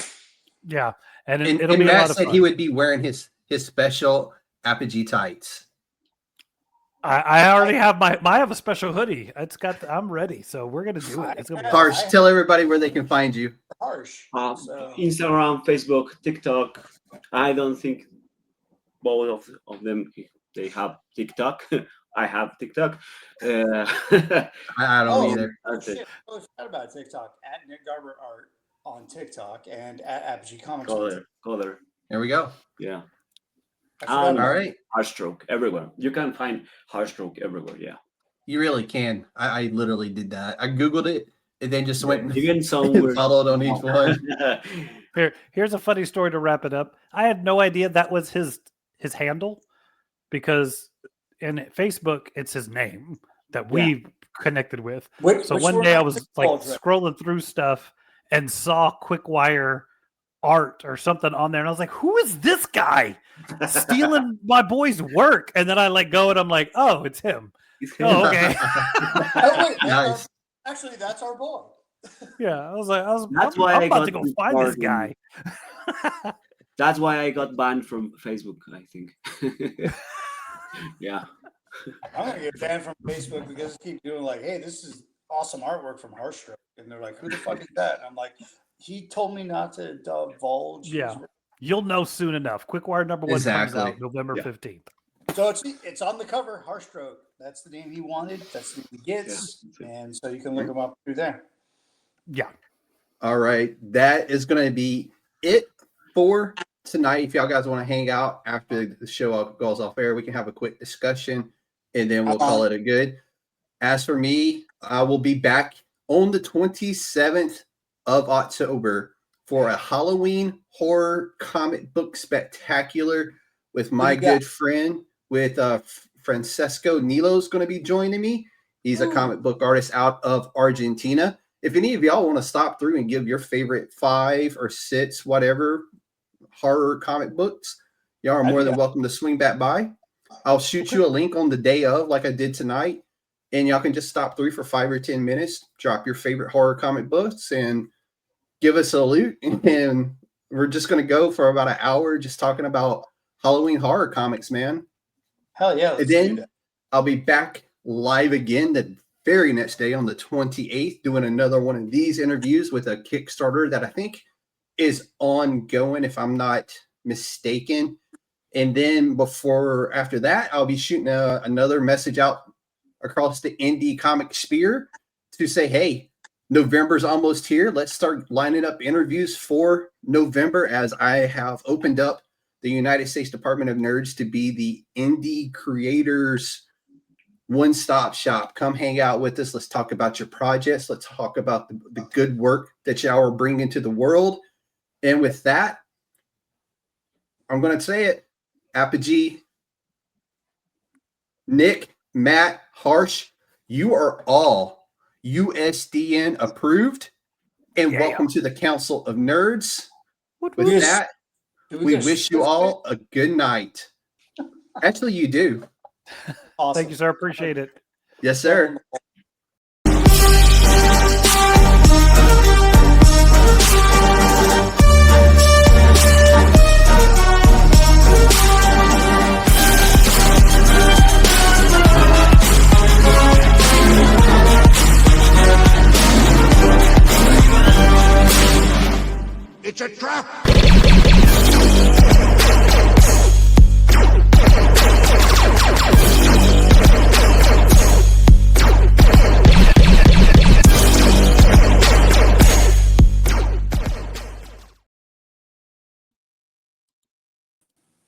[SPEAKER 5] Yeah. And
[SPEAKER 3] It'll
[SPEAKER 5] be a
[SPEAKER 3] Matt
[SPEAKER 5] lot of
[SPEAKER 3] said
[SPEAKER 5] fun.
[SPEAKER 3] he would be wearing his special Apogee tights.
[SPEAKER 5] I already have I have a special hoodie. I'm ready. So we're going to do it. It's going to be
[SPEAKER 3] Harsh, tell everybody where they can find you.
[SPEAKER 4] Harsh.
[SPEAKER 6] Instagram, Facebook, TikTok. I don't think both of them they have TikTok. I have TikTok.
[SPEAKER 3] I don't either.
[SPEAKER 6] That's it.
[SPEAKER 4] Shit, I forgot about TikTok at Nick Garber Art on TikTok and at Apogee Comics.
[SPEAKER 6] Go there.
[SPEAKER 3] There we go.
[SPEAKER 6] Yeah.
[SPEAKER 3] All right.
[SPEAKER 6] Harshstroke everywhere. You can find Harshstroke everywhere. Yeah.
[SPEAKER 3] You really can. I literally did that. I Googled it and then just went and
[SPEAKER 6] Even some
[SPEAKER 3] followed on each one.
[SPEAKER 5] Here's a funny story to wrap it up. I had no idea that was his handle, because in Facebook it's his name that we connected with.
[SPEAKER 4] Which
[SPEAKER 5] one day I was like scrolling through stuff and saw Quickwire art or something on there, and I was like, "Who is this guy stealing my boy's work?" And then I let go, and I'm like, "Oh, it's him." Oh, okay.
[SPEAKER 3] Nice.
[SPEAKER 4] Actually, that's our boy.
[SPEAKER 5] Yeah, I was like,
[SPEAKER 6] That's why
[SPEAKER 5] I'm
[SPEAKER 6] I
[SPEAKER 5] about
[SPEAKER 6] got
[SPEAKER 5] to go
[SPEAKER 6] to
[SPEAKER 5] find this
[SPEAKER 6] pardon.
[SPEAKER 5] guy.
[SPEAKER 6] That's why I got banned from Facebook, I think. Yeah.
[SPEAKER 4] I'm gonna get banned from Facebook because I keep doing like, "Hey, this is awesome artwork from Harshstroke," and they're like, "Who the fuck is that?" And I'm like, "He told me not to divulge."
[SPEAKER 5] Yeah. You'll know soon enough. Quickwire #1 comes
[SPEAKER 3] Exactly.
[SPEAKER 5] out November
[SPEAKER 3] Yeah.
[SPEAKER 5] 15th.
[SPEAKER 4] So it's on the cover, Harshstroke. That's the name he wanted. That's the name he gets, and so you can look him up through there.
[SPEAKER 5] Yeah.
[SPEAKER 3] All right. That is going to be it for tonight. If y'all guys want to hang out after the show goes off air, we can have a quick discussion and then we'll call it a good. As for me, I will be back on the 27th of October for a Halloween horror comic book spectacular with my good friend, with Francesco Nilo's going to be joining me. He's a comic book artist out of Argentina. If any of y'all want to stop through and give your favorite 5 or 6, whatever, horror comic books, y'all are more than welcome to swing back by. I'll shoot you a link on the day of, like I did tonight, and y'all can just stop through for 5 or 10 minutes, drop your favorite horror comic books, and give us a loot. And we're just going to go for about an hour just talking about Halloween horror comics, man.
[SPEAKER 4] Hell yeah!
[SPEAKER 3] And then I'll be back live again the very next day on the 28th, doing another one of these interviews with a Kickstarter that I think is ongoing, if I'm not mistaken. And then after that, I'll be shooting another message out across the indie comic sphere to say, hey, November's almost here. Let's start lining up interviews for November, as I have opened up the United States Department of Nerds to be the indie creators one-stop shop. Come hang out with us. Let's talk about your projects. Let's talk about the good work that y'all are bringing to the world. And with that, I'm going to say it. Apogee, Nick, Matt, Harsh, you are all USDN approved. And welcome to the Council of Nerds. With that, we wish you all a good night. Actually, you do.
[SPEAKER 4] Awesome.
[SPEAKER 5] Thank you, sir. Appreciate it.
[SPEAKER 3] Yes, sir.
[SPEAKER 2] It's a trap!